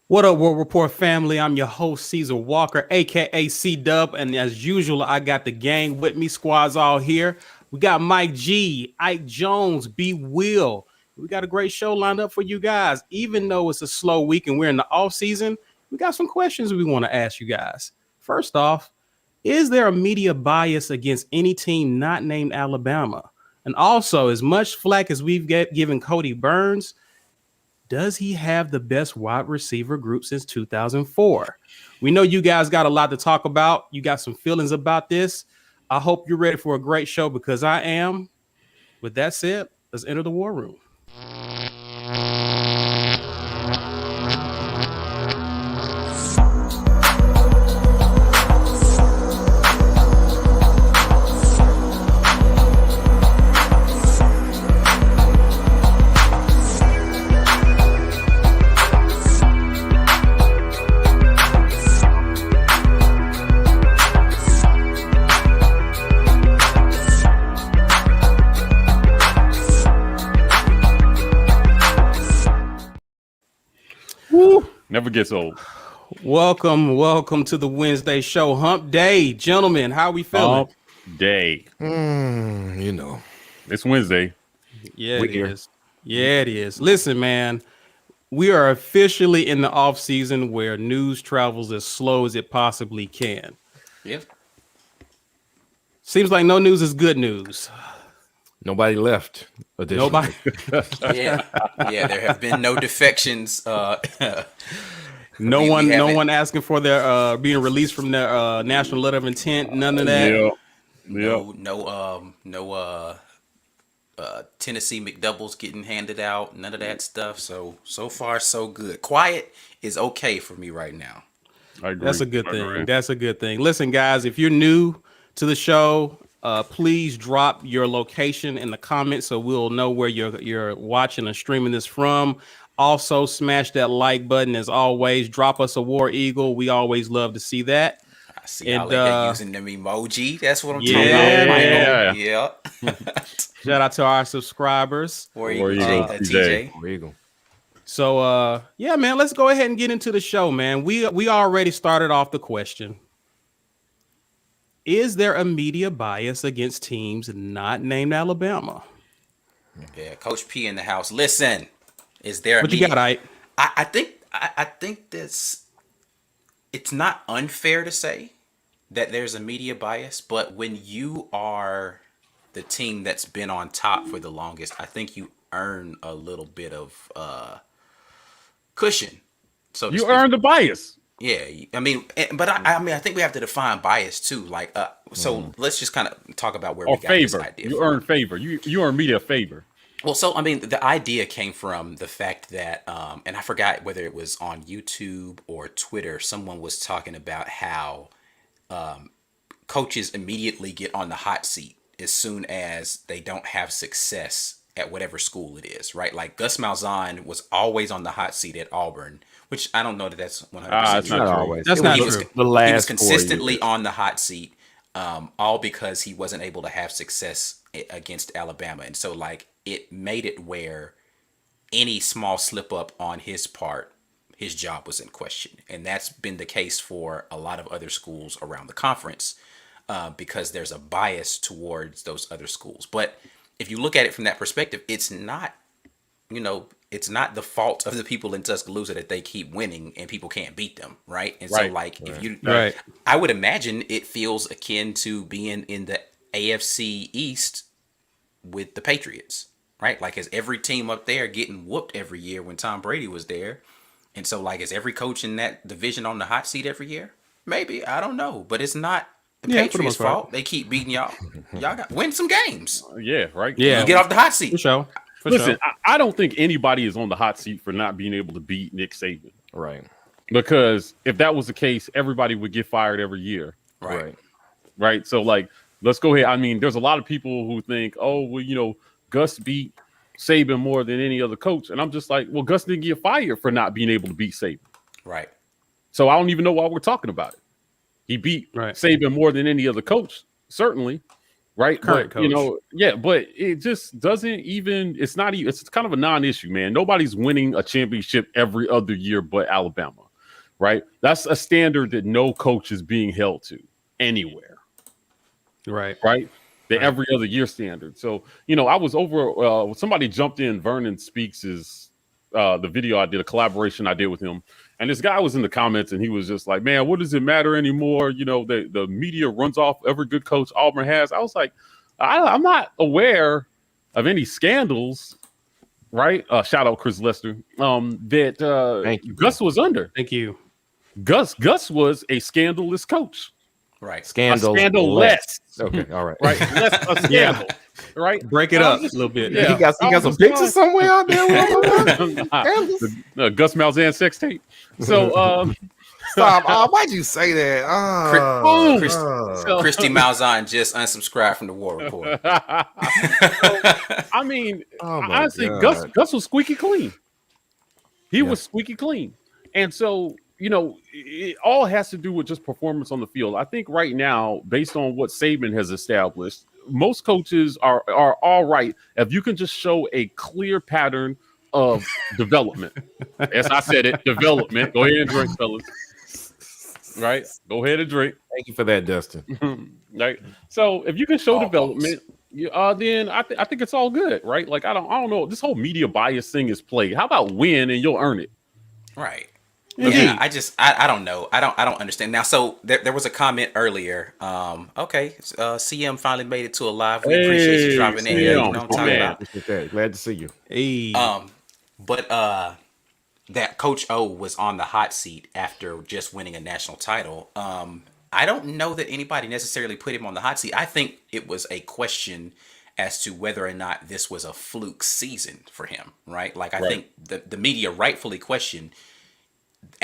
What up, War Rapport family? I'm your host, Caesar Walker, aka C Dub, and as usual, I got the gang with me. Squad's all here. We got Mike G, Ike Jones, B Will. We got a great show lined up for you guys. Even though it's a slow week and we're in the off season, we got some questions we want to ask you guys. First off, is there a media bias against any team not named Alabama? And also, as much flack as we've given Cody Burns, does he have the best wide receiver group since 2004? We know you guys got a lot to talk about. You got some feelings about this. I hope you're ready for a great show because I am. With that said, let's enter the war room. Never gets old. Welcome to the Wednesday show. Hump Day, gentlemen. How we feeling? Hump Day. It's Wednesday. Yeah, it is. Yeah, it is. Listen, man, we are officially in the off season where news travels as slow as it possibly can. Yep. Seems like no news is good news. Nobody left. Nobody. Yeah. There have been no defections. No one asking for their being released from their national letter of intent. None of that. No Tennessee McDoubles getting handed out. None of that stuff. So far so good. Quiet is okay for me right now. I agree. That's a good thing. That's a good thing. Listen, guys, if you're new to the show, please drop your location in the comments so we'll know where you're watching and streaming this from. Also, smash that like button as always. Drop us a War Eagle. We always love to see that. I see y'all using them emoji. That's what I'm talking about. Yeah. Shout out to our subscribers. War Eagle, TJ. War Eagle. So, yeah, man, let's go ahead and get into the show, man. We already started off the question. Is there a media bias against teams not named Alabama? Yeah, Coach P in the house. Listen, is there what you got, Ike? I think this, it's not unfair to say that there's a media bias, but when you are the team that's been on top for the longest, I think you earn a little bit of cushion. So you earn the bias. Yeah, I mean, but I think we have to define bias too. Like, so let's just kind of talk about where we got favor. This idea. You earn favor. You earn media favor. Well, so I mean, the idea came from the fact that, and I forgot whether it was on YouTube or Twitter. Someone was talking about how coaches immediately get on the hot seat as soon as they don't have success at whatever school it is, right? Like Gus Malzahn was always on the hot seat at Auburn, which I don't know that that's 100% It's not always. That's not true. The last he was consistently on the hot seat, all because he wasn't able to have success against Alabama. And so, like, it made it where any small slip up on his part, his job was in question. And that's been the case for a lot of other schools around the conference because there's a bias towards those other schools. But if you look at it from that perspective, it's not, it's not the fault of the people in Tuscaloosa that they keep winning and people can't beat them, right? And so, like, if you, I would imagine it feels akin to being in the AFC East with the Patriots, right? Like, is every team up there getting whooped every year when Tom Brady was there? And so, like, is every coach in that division on the hot seat every year? Maybe, I don't know, but it's not the Patriots' fault. They keep beating y'all. Y'all got win some games. Yeah, right. Yeah, you get off the hot seat. For sure. Listen, I don't think anybody is on the hot seat for not being able to beat Nick Saban. Right. Because if that was the case, everybody would get fired every year. Right. So, like, let's go ahead. I mean, there's a lot of people who think, oh, well, Gus beat Saban more than any other coach. And I'm just like, well, Gus didn't get fired for not being able to beat Saban. Right. So I don't even know why we're talking about it. He beat Saban more than any other coach, certainly. right? Current But, you coach. know, yeah, but it just doesn't even. It's not even. It's kind of a non-issue, man. Nobody's winning a championship every other year, but Alabama, right? That's a standard that no coach is being held to anywhere, Right. right? The Right. every other year standard. So, you know, I was over. Somebody jumped in. Vernon Speaks is the video I did, a collaboration I did with him. And this guy was in the comments and he was just like, man, what does it matter anymore? You know, the media runs off every good coach Auburn has. I was like, I'm not aware of any scandals, right? Shout out Chris Lester. That Thank you, Gus was under. Thank you. Gus was a scandalous coach. Right. Scandalous. Okay, all right. Right. Less a scandal. Right. Break it up a little bit. Yeah. He got some pictures somewhere out there. Gus Malzahn sex tape. So Stop. Why'd you say that? Christy Malzahn just unsubscribed from the War Report. I mean, honestly, Gus was squeaky clean. He was squeaky clean. And so, you know, it all has to do with just performance on the field. I think right now, based on what Saban has established, most coaches are all right if you can just show a clear pattern of development. As I said it, development. Go ahead and drink, fellas. Right? Go ahead and drink. Thank you for that, Dustin. Right. So if you can show development, then I think it's all good, right? Like I don't know. This whole media bias thing is played. How about win and you'll earn it? Right. Indeed. Yeah, I don't know. I don't understand. Now, so there was a comment earlier. Okay, CM finally made it to a live. We appreciate you dropping in. You know what I'm talking about. Glad to see you. Hey. But that Coach O was on the hot seat after just winning a national title. I don't know that anybody necessarily put him on the hot seat. I think it was a question as to whether or not this was a fluke season for him, right? Like I think the media rightfully questioned,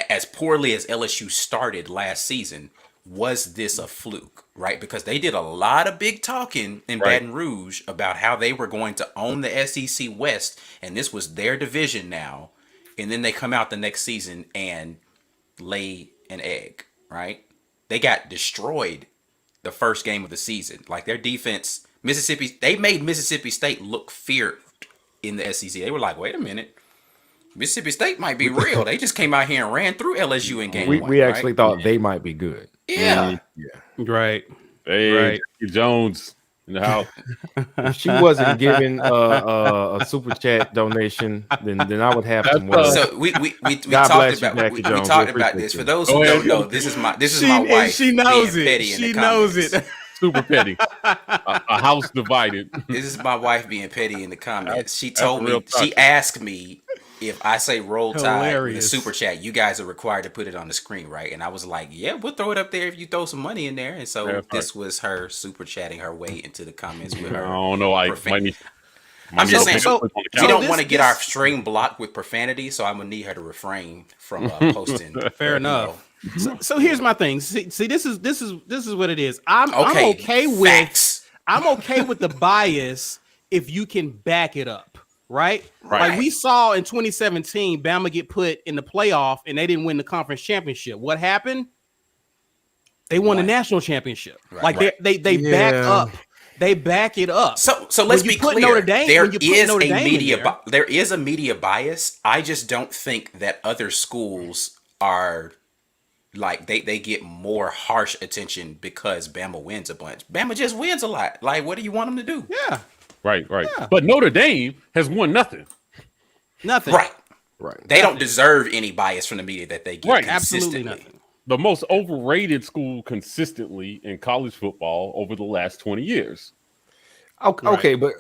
as poorly as LSU started last season, was this a fluke, right? Because they did a lot of big talking in Baton Rouge about how they were going to own the SEC West, and this was their division now. And then they come out the next season and lay an egg, right? They got destroyed the first game of the season. Like their defense, they made Mississippi State look feared in the SEC. They were like, wait a minute. Mississippi State might be real. They just came out here and ran through LSU in game one. We actually thought they might be good. Yeah. Right. Hey, Right. Jackie Jones in the house. If she wasn't giving a super chat donation, then I would have some words. So we God talked bless you, about Jackie we Jones. talked We about appreciate this. you. For those who don't know, this is my wife. She knows being it. petty in the She knows comments. it. Super petty. A house divided. This is my wife being petty in the comments. She told real me, she asked me if I say roll tide in the Hilarious. super chat, you guys are required to put it on the screen, right? And I was like, yeah, we'll throw it up there if you throw some money in there. And so That's this was her super chatting her way into the comments with I her. don't know. I might need. I'm just saying, so- we don't this- want to get this- our stream blocked with profanity, so I'm gonna need her to refrain from posting. Fair enough. So here's my thing. See, this is what it is. I'm Okay, okay with facts. I'm okay with the bias if you can back it up, right? Right. Like we saw in 2017, Bama get put in the playoff and they didn't win the conference championship. What happened? They won the national championship. Right. Like they back Yeah. up. They back it up. So let's When you be put clear. Notre Dame- There when you put is Notre a Dame in media there- there is a media bias. I just don't think that other schools are like they get more harsh attention because Bama wins a bunch. Bama just wins a lot. Like, what do you want them to do? Yeah, Right. Yeah. But Notre Dame has won nothing. nothing. Right. Right. They don't deserve any bias from the media that they get. Right. Absolutely consistently. nothing. The most overrated school consistently in college football over the last 20 years. Okay, but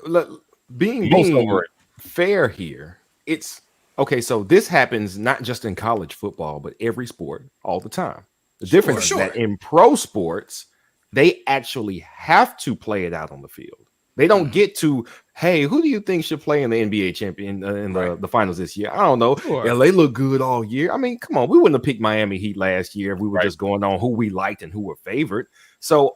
being Most overrated. fair here, it's okay. So this happens not just in college football, but every sport all the time. The difference is that in pro sports, they actually have to play it out on the field. They don't get to, hey, who do you think should play in the NBA champion in the finals this year? I don't know. Sure. LA look good all year. I mean, come on, we wouldn't have picked Miami Heat last year if we were just going on who we liked and who were favored. So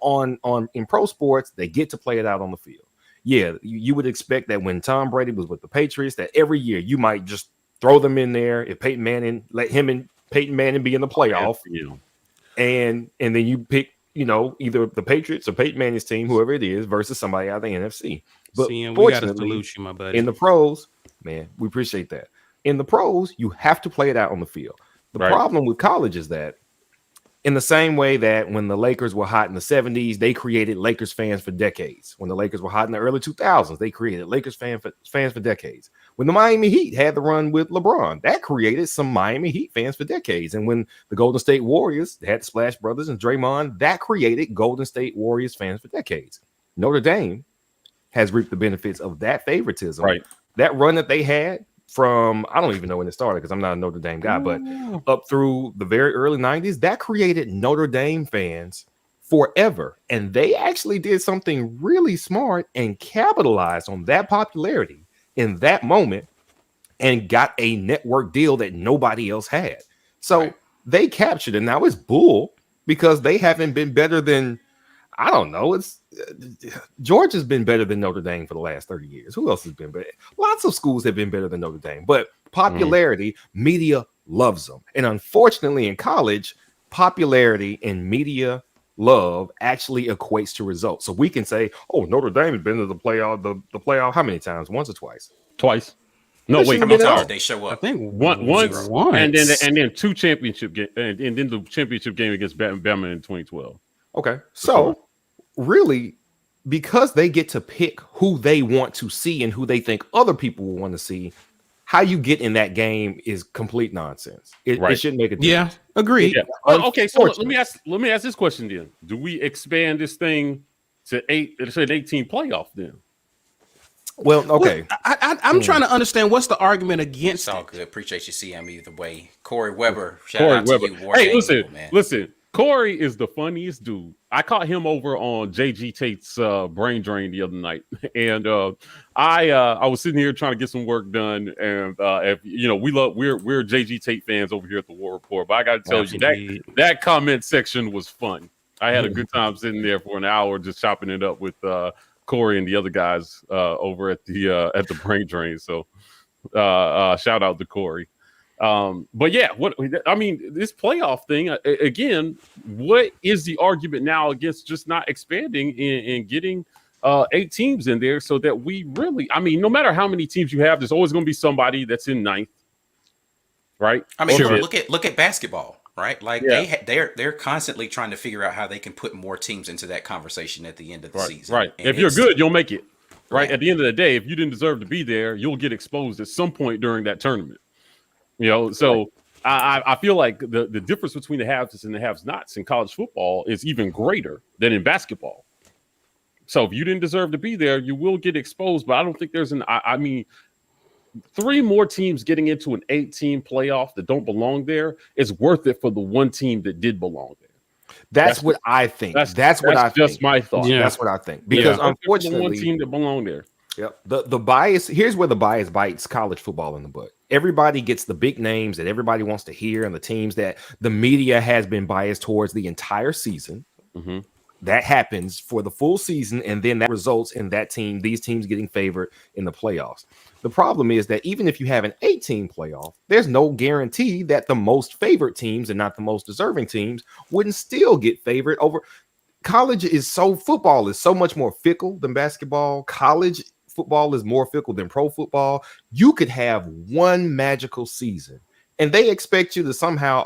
in pro sports, they get to play it out on the field. Yeah, you would expect that when Tom Brady was with the Patriots, that every year you might just throw them in there. If Peyton Manning, let him and Peyton Manning be in the playoff, You know. and then you pick either the Patriots or Peyton Manning's team, whoever it is, versus somebody out of the NFC. But we gotta fortunately, salute you, my buddy. in the pros, man, we appreciate that. In the pros, you have to play it out on the field. The problem with college is that in the same way that when the Lakers were hot in the 70s, they created Lakers fans for decades. When the Lakers were hot in the early 2000s, they created Lakers fans for decades. When the Miami Heat had the run with LeBron, that created some Miami Heat fans for decades. And when the Golden State Warriors had the Splash Brothers and Draymond, that created Golden State Warriors fans for decades. Notre Dame has reaped the benefits of that favoritism. Right. That run that they had from, I don't even know when it started because I'm not a Notre Dame guy, but up through the very early 90s, that created Notre Dame fans forever. And they actually did something really smart and capitalized on that popularity in that moment and got a network deal that nobody else had. So they captured it. Now it's bull because they haven't been better than, I don't know. It's Georgia's been better than Notre Dame for the last 30 years. Who else has been better? Lots of schools have been better than Notre Dame, but popularity, media loves them. And unfortunately in college, popularity and media love actually equates to results. So we can say, oh, Notre Dame has been to the playoff how many times? Once or twice? Twice. No, wait, how many times did they show up? I think once, and then two championship games, and then the championship game against Bama in 2012. Okay, so really, because they get to pick who they want to see and who they think other people will want to see, how you get in that game is complete nonsense. It shouldn't make a difference. Yeah, agreed. Yeah. Well, okay, so let me ask this question then: do we expand this thing to an 18 playoff then? Well, okay. I'm trying to understand what's the argument against It's all good. Appreciate you, CM, either way. Corey Weber, shout Corey out Weber. to you. War Hey, Rapport, listen. Corey is the funniest dude. I caught him over on JG Tate's brain drain the other night, and I was sitting here trying to get some work done, and we're JG Tate fans over here at the War Rapport. But I got to tell you that comment section was fun. I had a good time sitting there for an hour just chopping it up with Corey and the other guys over at the brain drain. So shout out to Corey. But yeah, this playoff thing again, what is the argument now against just not expanding and getting 8 teams in there so that we really, no matter how many teams you have, there's always going to be somebody that's in ninth, right? Look at basketball, right? Like they're constantly trying to figure out how they can put more teams into that conversation at the end of the season. Right. And if you're good, you'll make it. Right. At the end of the day, if you didn't deserve to be there, you'll get exposed at some point during that tournament. So I feel like the difference between the haves and the have-nots in college football is even greater than in basketball. So if you didn't deserve to be there, you will get exposed. But I don't think there's 3 more teams getting into an 8-team playoff that don't belong there is worth it for the one team that did belong there. That's what I think. That's just my thought. Yeah. That's what I think. Because unfortunately, the one team that belonged there. Yep. The bias, here's where the bias bites college football in the butt. Everybody gets the big names that everybody wants to hear and the teams that the media has been biased towards the entire season. Mm-hmm. That happens for the full season, and then that results in these teams getting favored in the playoffs. The problem is that even if you have an 8-team playoff, there's no guarantee that the most favored teams and not the most deserving teams wouldn't still get favored over. Football is so much more fickle than basketball. College football is more fickle than pro football. You could have one magical season and they expect you to somehow,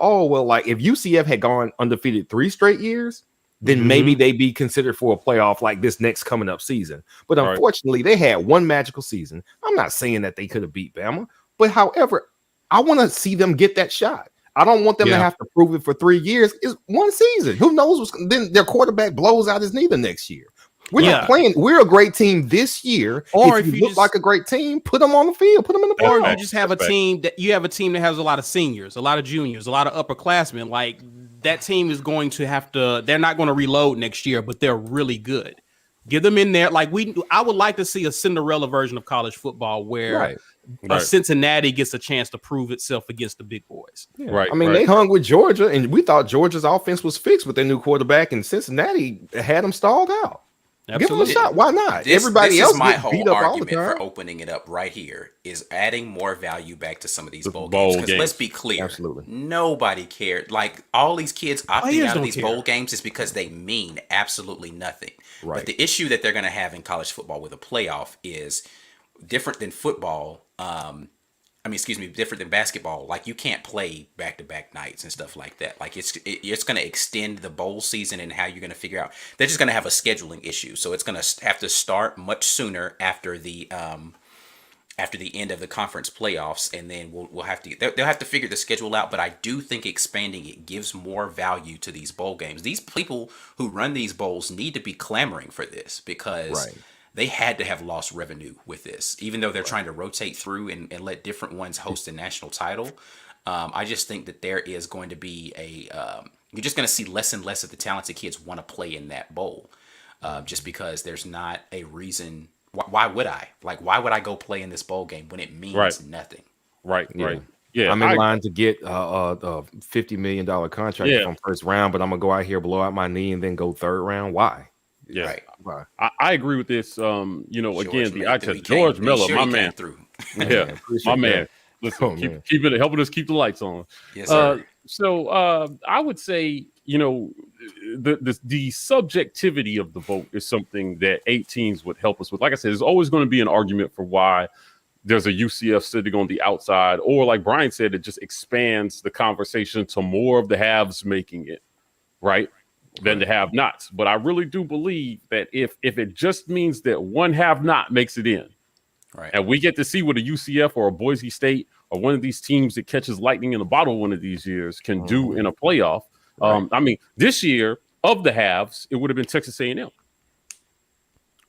if UCF had gone undefeated 3 straight years, then maybe they'd be considered for a playoff like this next coming up season. But unfortunately, they had one magical season. I'm not saying that they could have beat Bama, but however, I want to see them get that shot. I don't want them to have to prove it for 3 years. It's one season. Who knows? Then their quarterback blows out his knee the next year. We're not playing. We're a great team this year. Or if you look like a great team, put them on the field. Put them in the playoffs. Or you just have a team that has a lot of seniors, a lot of juniors, a lot of upperclassmen. Like that team is going to have to. They're not going to reload next year, but they're really good. Get them in there. I would like to see a Cinderella version of college football where Cincinnati gets a chance to prove itself against the big boys. Yeah. Right. They hung with Georgia, and we thought Georgia's offense was fixed with their new quarterback, and Cincinnati had them stalled out. Give them a Absolutely. shot. Why not? This Everybody is else my gets whole beat up all the argument for time. opening it up right here is adding more value back to some of these The bowl bowl games. Because games. let's be clear, Absolutely. nobody cared. Like all these kids opting Players out of don't these care. bowl games is because they mean absolutely nothing. Right. But the issue that they're going to have in college football with a playoff is different than football. Different than basketball. Like you can't play back-to-back nights and stuff like that. Like it's going to extend the bowl season and how you're going to figure out. They're just going to have a scheduling issue. So it's going to have to start much sooner after the end of the conference playoffs, and then they'll have to figure the schedule out. But I do think expanding it gives more value to these bowl games. These people who run these bowls need to be clamoring for this because. Right. They had to have lost revenue with this, even though they're trying to rotate through and let different ones host a national title. I just think that there is going to be you're just going to see less and less of the talented kids want to play in that bowl, just because there's not a reason. Why would I? Like, why would I go play in this bowl game when it means nothing? Right. Yeah. Right. Yeah. I'm in line to get a $50 million contract from first round, but I'm gonna go out here, blow out my knee, and then go third round. Why? Yeah. Right. Why? I agree with this. Again, George George Miller, my man. Through. Yeah, my man. Listen, keep it helping us keep the lights on. Yes, sir. So I would say, the subjectivity of the vote is something that 8 teams would help us with. Like I said, there's always going to be an argument for why there's a UCF sitting on the outside, or like Brian said, it just expands the conversation to more of the haves making it, right? Than the have-nots. But I really do believe that if it just means that one have-not makes it in, Right. and we get to see what a UCF or a Boise State or one of these teams that catches lightning in a bottle one of these years can do in a playoff. Right. This year of the halves, it would have been Texas A&M.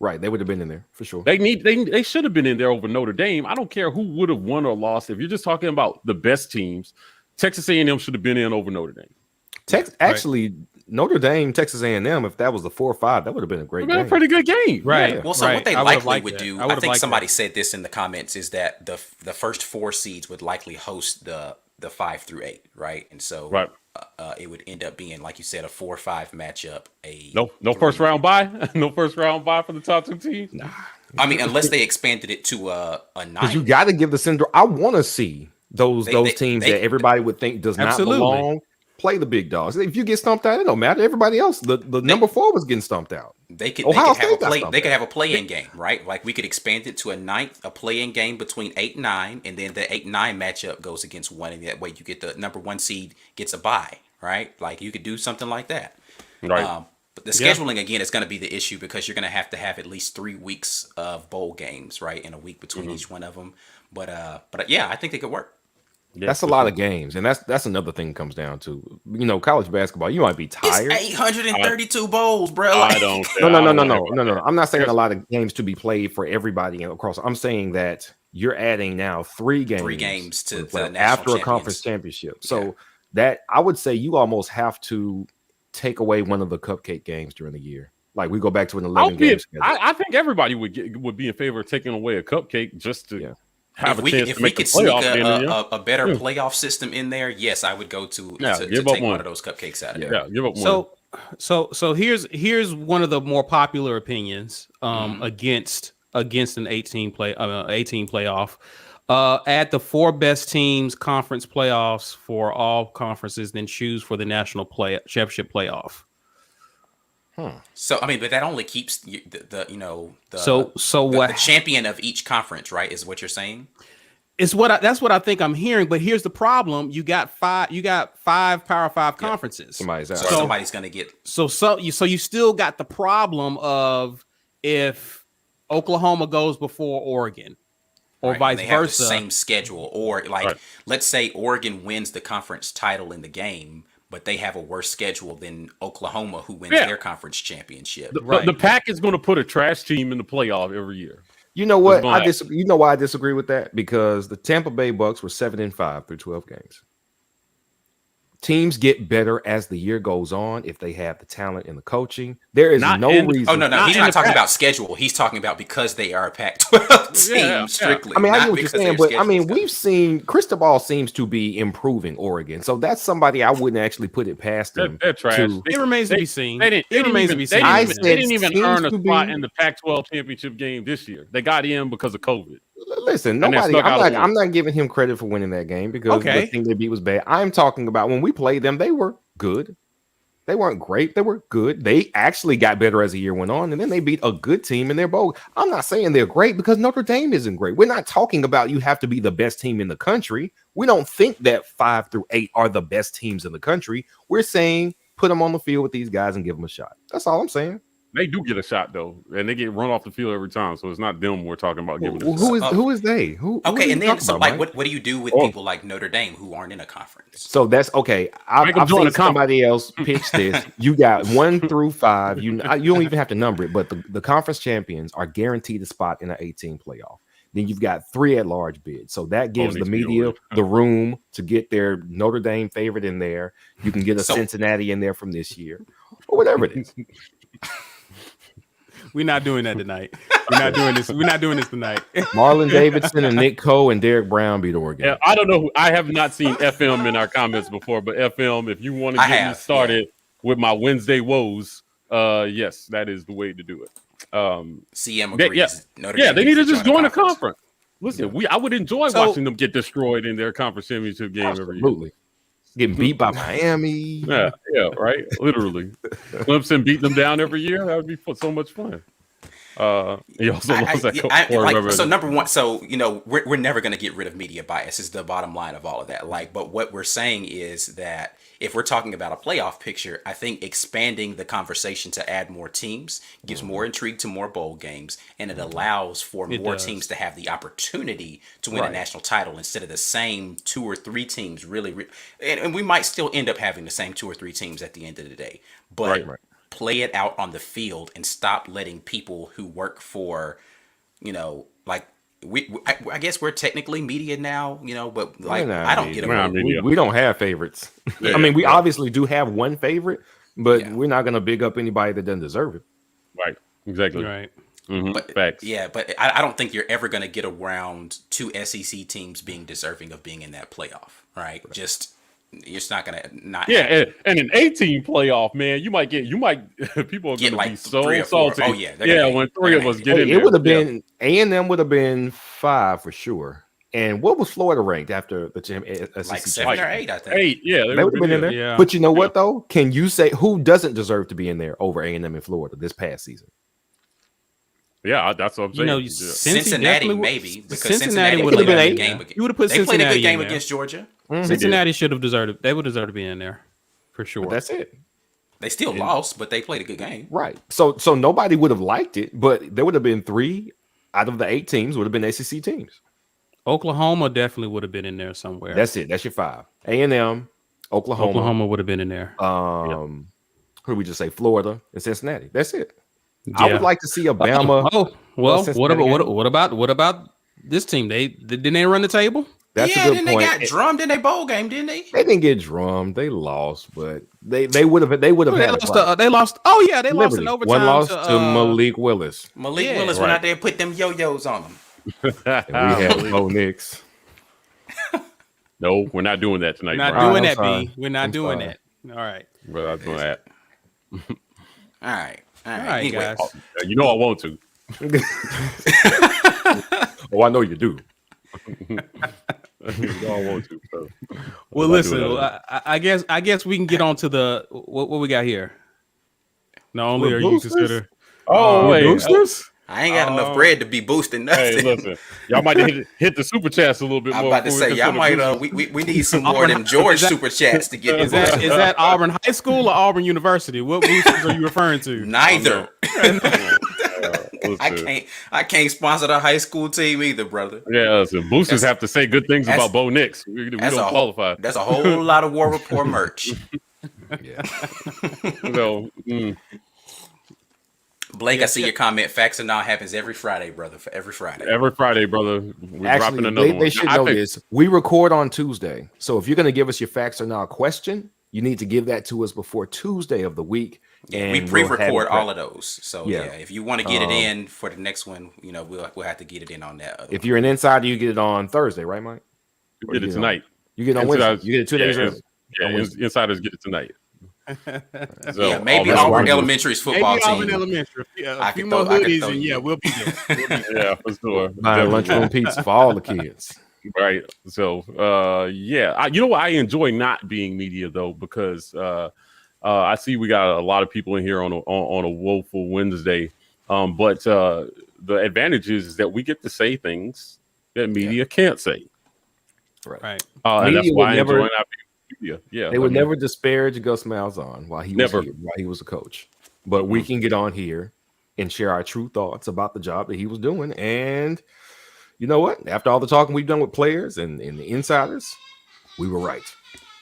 Right, they would have been in there for sure. They should have been in there over Notre Dame. I don't care who would have won or lost. If you're just talking about the best teams, Texas A&M should have been in over Notre Dame. Actually, Notre Dame, Texas A&M, if that was a 4-5, that would have been a great game. A pretty good game. Right. Yeah. Well, so what they I would've likely liked would that. do, I I would've think liked somebody that. said this in the comments, is that the first 4 seeds would likely host the 5 through 8, right? And so Right. It would end up being, like you said, a 4-5 matchup. No first round bye. No first round bye for the top 2 teams. Nah. I mean, unless they expanded it to a 9. Because you got to give the syndrome. I want to see those teams that everybody would think does not belong play the big dogs. If you get stumped out, it don't matter. Everybody else, the number 4 was getting stumped out. They could Ohio have a State got play. stumped They could out. have a play-in game, right? Like we could expand it to a play-in game between 8 and 9, and then the 8-9 matchup goes against 1, and that way you get the number 1 seed gets a bye, right? Like you could do something like that. Right. But the scheduling again is going to be the issue because you're going to have at least 3 weeks of bowl games, right, in a week between each one of them. But yeah, I think they could work. Yeah, That's a lot of games, and that's another thing comes down to college basketball. You might be tired. It's 832 bowls, bro. I don't. No. I'm not saying a lot of games to be played for everybody across. I'm saying that you're adding now 3 games. 3 games to play the national after a champions. conference championship. So that I would say you almost have to take away one of the cupcake games during the year. Like we go back to an 11 game schedule. I think everybody would be in favor of taking away a cupcake just to have a chance to make the sneak playoff. a better playoff system in there, yes, I would go to take one of those cupcakes out of there. Yeah, give up one. So here's one of the more popular opinions against an 18 playoff. Add the 4 best teams conference playoffs for all conferences, then choose for the national championship playoff. So I mean, but that only keeps the champion of each conference, right? Is what you're saying? That's what I think I'm hearing. But here's the problem: you got 5 Power 5 conferences. Somebody's out. So somebody's going to get. So you still got the problem of if Oklahoma goes before Oregon, or Right, vice and they have versa. the same schedule, or let's say Oregon wins the conference title in the game, but they have a worse schedule than Oklahoma, who wins their conference championship. The Pac is going to put a trash team in the playoff every year. You know what? You know why I disagree with that? Because the Tampa Bay Bucks were 7-5 through 12 games. teams get better as the year goes on if they have the talent and the coaching. There is Not no in- reason. Oh no, he's not talking about schedule. He's talking about because they are a Pac-12 team Yeah. strictly. I mean, I not get what you're because saying, their but I mean, schedule's we've seen Cristobal seems to be improving Oregon, so that's somebody I wouldn't actually put it past them. They're trash. to- It remains to be seen. They It remains to be seen. I They said didn't even seems earn a to spot be- in the Pac-12 championship game this year. They got in because of COVID. Listen, And they nobody. snuck out a win. I'm not giving him credit for winning that game because Okay. the thing they beat was bad. I'm talking about when we played them, they were good. They weren't great. They were good. They actually got better as the year went on, and then they beat a good team in their bowl. I'm not saying they're great because Notre Dame isn't great. We're not talking about you have to be the best team in the country. We don't think that 5 through 8 are the best teams in the country. We're saying put them on the field with these guys and give them a shot. That's all I'm saying. They do get a shot though, and they get run off the field every time. So it's not them we're talking about giving. Who a shot. who is they? Who are Okay, you and then talking so about, like, Mike? what do you do with Oh. people like Notre Dame who aren't in a conference? So that's okay. Make 'em I've join seen the conference. somebody else pitch this. You got 1 through 5. You don't even have to number it, but the conference champions are guaranteed a spot in an 18 playoff. Then you've got 3 at-large bids. So that gives the needs to be media over. the room to get their Notre Dame favorite in there. You can get a So- Cincinnati in there from this year, or whatever it is. We're not doing that tonight. We're not doing this. We're not doing this tonight. Marlon Davidson and Nick Coe and Derek Brown beat Oregon. Yeah, I don't know. I have not seen FM in our comments before, but FM, if you want to I get me have, started with my Wednesday woes, yes, that is the way to do it. CM They- agrees. yeah. Notre Yeah, Dame they need to needs just join the conference. Listen, I would enjoy So- watching them get destroyed in their conference championship game every year. Absolutely. Getting beat by Miami. Yeah, right. Literally, Clemson beat them down every year. That would be so much fun. He also lost that. So number one, so we're never going to get rid of media bias is the bottom line of all of that. But what we're saying is that if we're talking about a playoff picture, I think expanding the conversation to add more teams gives more intrigue to more bowl games, and it allows for more teams to have the opportunity to win a national title instead of the same 2 or 3 teams. And we might still end up having the same 2 or 3 teams at the end of the day, but. Right. Play it out on the field and stop letting people who work for, I guess we're technically media now, but I don't get a we don't have favorites. Yeah, I mean, we obviously do have one favorite, but we're not going to big up anybody that doesn't deserve it. Right. Exactly. Right. Mm-hmm. But, facts. Yeah, but I don't think you're ever going to get around 2 SEC teams being deserving of being in that playoff, right? It's not gonna not. Yeah, and an 18 playoff, man, you might people are Get gonna be like so 3 or 4. salty. Oh, yeah, they're gonna hate. When 3 They're of us gonna get hate. in It there, would have been A&M would have been 5 for sure. And what was Florida ranked after the SEC? Like 7 or 8, I think. 8. Yeah, They would have been in there. Yeah. But you know what though? Can you say who doesn't deserve to be in there over A&M in Florida this past season? Yeah, that's what I'm saying. Cincinnati maybe because Cincinnati played would have a been. good game. You would have put They played a Cincinnati good game in there. against Georgia. Cincinnati should have deserved it. They would deserve to be in there for sure. But that's it. They still lost, but they played a good game. Right. So nobody would have liked it, but there would have been 3 out of the 8 teams would have been SEC teams. Oklahoma definitely would have been in there somewhere. That's it. That's your 5. A&M, Oklahoma would have been in there. Who did we just say? Florida and Cincinnati. That's it. Yeah. I would like to see Alabama. Oh well, Cincinnati what about this team? Didn't they run the table? That's yeah, a good then point. they got drummed in their bowl game, didn't they? They didn't get drummed. They lost, but they would have had They lost. Oh yeah, they lost Liberty. in overtime. One loss to Malik Willis. Malik Yeah. Willis went out there and put them yo-yos on them. And we had Bo Nix. No, we're not doing that tonight. Not Brian. doing I'm that, sorry. B. We're not I'm doing sorry. that. All right. We're not doing that. All right. All right, Anyway, guys. You know I want to. Oh, I know you do. You know I want to. So. Well, I'm not listen. doing that. I guess we can get on to the what we got here. Not only We're are you boosters? considered Oh, wait. boosters. I ain't got enough bread to be boosting nothing. Hey, listen. Y'all might hit the super chats a little bit I'm more. about to before we say, y'all might. consider boosters. We need some more of them George super chats to get Is the that boosters. is that Auburn High School or Auburn University? What boosters are you referring to? Neither. Listen. I can't sponsor the high school team either, brother. Yeah, listen, boosters have to say good things that's- about Bo Nix. We don't qualify. That's a whole lot of War Rapport merch. Yeah. So, Blake, I see your comment. Facts and Now happens every Friday, brother. For every Friday. Every Friday, brother. We're dropping Actually, another one. they should know this. We record on Tuesday. So if you're going to give us your Facts or Now question, you need to give that to us before Tuesday of the week. Yeah, and we pre-record all of those. So yeah, if you want to get it in for the next one, we'll have to get it in on that. If you're an insider, you get it on Thursday, right, Mike? You get it tonight. You get it on Wednesday. You get it 2 days early. Yeah, insiders get it tonight. So yeah, maybe Auburn Elementary's football team. Auburn Elementary. A few more hoodies, and yeah, we'll be there. Yeah, for sure. Buying lunchroom pizza for all the kids. Right. So, you know what? I enjoy not being media though, because I see we got a lot of people in here on a woeful Wednesday. But the advantage is that we get to say things that media can't say. Right. And that's why I enjoy not being media. Yeah. They would never disparage Gus Malzahn while he was here, while he was a coach. But we can get on here and share our true thoughts about the job that he was doing. And you know what? After all the talking we've done with players and the insiders, we were right.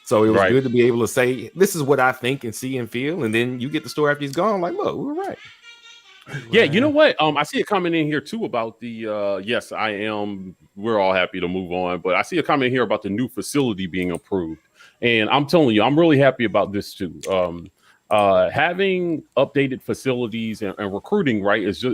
So it was good to be able to say, this is what I think and see and feel. And then you get the story after he's gone. Like, look, we were right. Yeah, you know what? I see a comment in here too about the yes, I am. We're all happy to move on, but I see a comment here about the new facility being approved, and I'm telling you, I'm really happy about this too. Having updated facilities and recruiting, right, is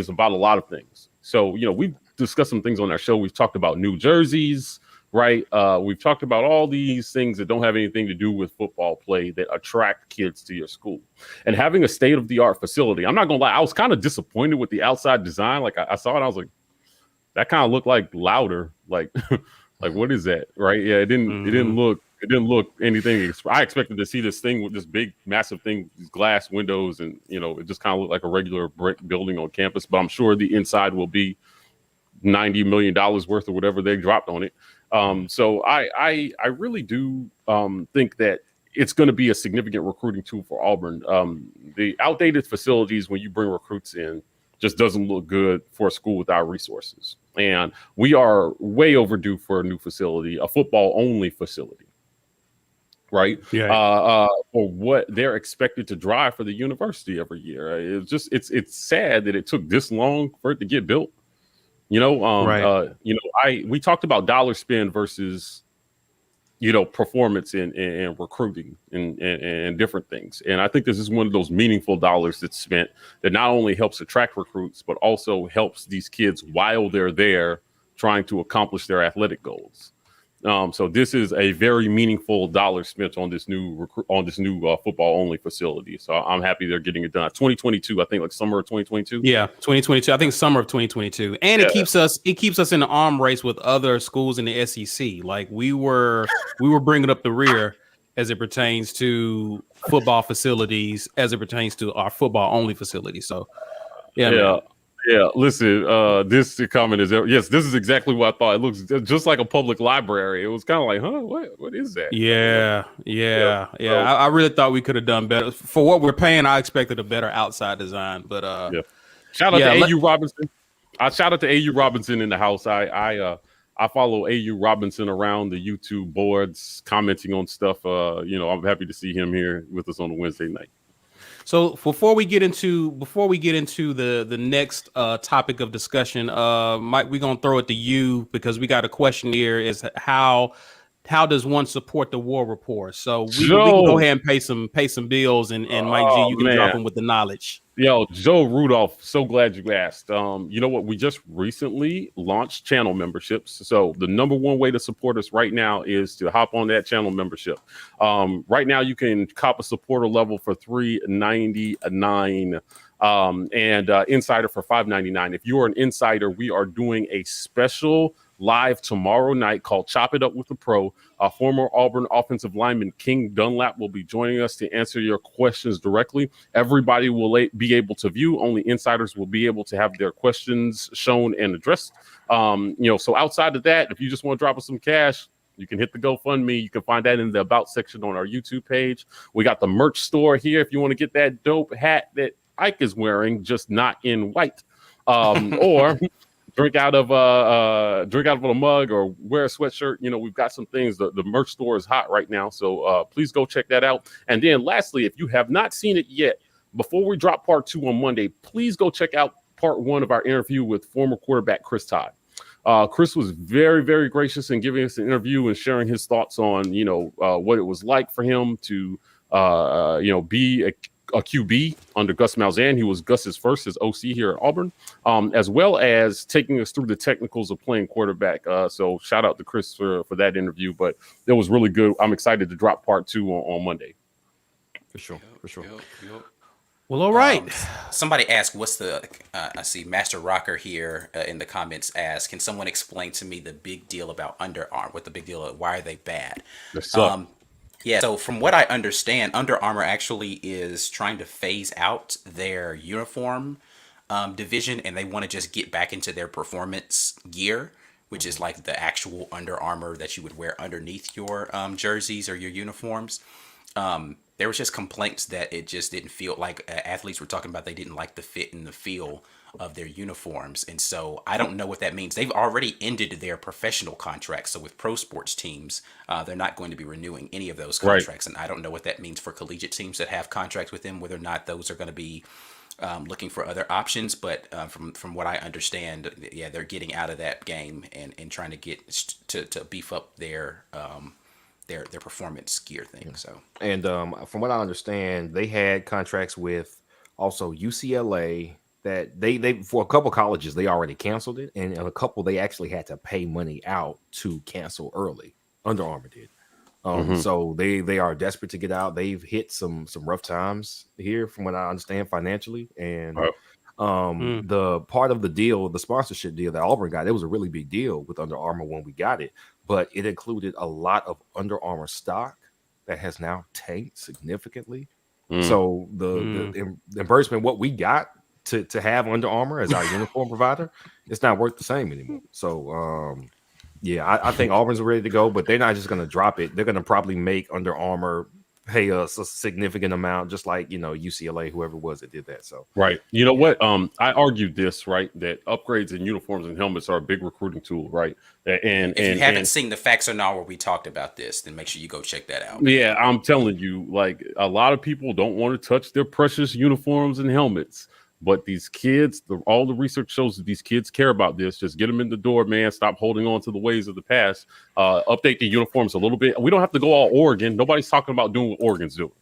about a lot of things. So we've discussed some things on our show. We've talked about new jerseys. Right. We've talked about all these things that don't have anything to do with football play that attract kids to your school. And having a state-of-the-art facility, I'm not going to lie, I was kind of disappointed with the outside design. Like I saw it, I was like, that kind of looked like Louder. Like, like what is that? Right. Yeah, it didn't look anything. I expected to see this thing with this big, massive thing, these glass windows, and it just kind of looked like a regular brick building on campus. But I'm sure the inside will be $90 million worth of whatever they dropped on it. So I really do think that it's going to be a significant recruiting tool for Auburn. The outdated facilities when you bring recruits in just doesn't look good for a school without resources. And we are way overdue for a new facility, a football only facility. Right. Yeah. For what they're expected to drive for the university every year. It's sad that it took this long for it to get built. We talked about dollar spend versus, performance in recruiting and different things. And I think this is one of those meaningful dollars that's spent that not only helps attract recruits, but also helps these kids while they're there trying to accomplish their athletic goals. So this is a very meaningful dollar spent on this new football only facility. So I'm happy they're getting it done. 2022, I think, like summer of 2022. Yeah, 2022. I think summer of 2022, and it keeps us in the arm race with other schools in the SEC. Like we were bringing up the rear as it pertains to football facilities, as it pertains to our football only facility. So yeah. Yeah, listen, this comment is, yes, this is exactly what I thought. It looks just like a public library. It was kind of like, huh, what is that? Yeah. I really thought we could have done better. For what we're paying, I expected a better outside design. But shout out to AU Robinson. Shout out to AU Robinson in the house. I follow AU Robinson around the YouTube boards, commenting on stuff. I'm happy to see him here with us on a Wednesday night. So before we get into the next topic of discussion, Mike, we're gonna throw it to you because we got a question here: is how does one support the War Rapport? So we can go ahead and pay some bills, and Mike G, you can drop them with the knowledge. Yo, Joe Rudolph, so glad you asked. You know what? We just recently launched channel memberships. So the number one way to support us right now is to hop on that channel membership. Right now, you can cop a supporter level for $3.99 and insider for $5.99. If you are an insider, we are doing a special live tomorrow night called Chop It Up with the Pro. Former Auburn offensive lineman King Dunlap will be joining us to answer your questions directly. Everybody will be able to view. Only insiders will be able to have their questions shown and addressed. So outside of that, if you just want to drop us some cash, you can hit the GoFundMe. You can find that in the About section on our YouTube page. We got the merch store here if you want to get that dope hat that Ike is wearing, just not in white. Or drink out of a mug or wear a sweatshirt. We've got some things. The merch store is hot right now, so please go check that out. And then lastly, if you have not seen it yet, before we drop part 2 on Monday, please go check out part 1 of our interview with former quarterback Chris Todd. Chris was very, very gracious in giving us an interview and sharing his thoughts on, what it was like for him to, be a QB under Gus Malzahn. He was Gus's first as OC here at Auburn, as well as taking us through the technicals of playing quarterback. So shout out to Chris for that interview, but it was really good. I'm excited to drop part 2 on Monday. For sure. Yep. Well, all right. Somebody asked, what's the, I see Master Rocker here in the comments asked, can someone explain to me the big deal about Under Armour? What the big deal, why are they bad? Yeah, so from what I understand, Under Armour actually is trying to phase out their uniform division, and they want to just get back into their performance gear, which is like the actual Under Armour that you would wear underneath your jerseys or your uniforms. There was just complaints that it just didn't feel like athletes were talking about they didn't like the fit and the feel of their uniforms. And so I don't know what that means. They've already ended their professional contracts. So with pro sports teams, they're not going to be renewing any of those contracts. Right. And I don't know what that means for collegiate teams that have contracts with them, whether or not those are going to be looking for other options. But from what I understand, yeah, they're getting out of that game and trying to get to beef up their performance gear thing. So, and from what I understand, they had contracts with also UCLA that they for a couple colleges they already canceled it, and a couple they actually had to pay money out to cancel early. Under Armour did. So they are desperate to get out. They've hit some rough times here, from what I understand, financially, and the part of the deal, the sponsorship deal that Auburn got, it was a really big deal with Under Armour when we got it. But it included a lot of Under Armour stock that has now tanked significantly. So the embarrassment, what we got to have Under Armour as our uniform provider, it's not worth the same anymore. So I think Auburn's ready to go, but they're not just going to drop it. They're going to probably make Under Armour pay us a significant amount, just like UCLA, whoever it was that did that. So right, you know what? I argued this, right, that upgrades in uniforms and helmets are a big recruiting tool, right? And if you haven't seen the Facts or Not where we talked about this, then make sure you go check that out. Yeah, I'm telling you, like, a lot of people don't want to touch their precious uniforms and helmets. But these kids, all the research shows that these kids care about this. Just get them in the door, man. Stop holding on to the ways of the past. Update the uniforms a little bit. We don't have to go all Oregon. Nobody's talking about doing what Oregon's doing.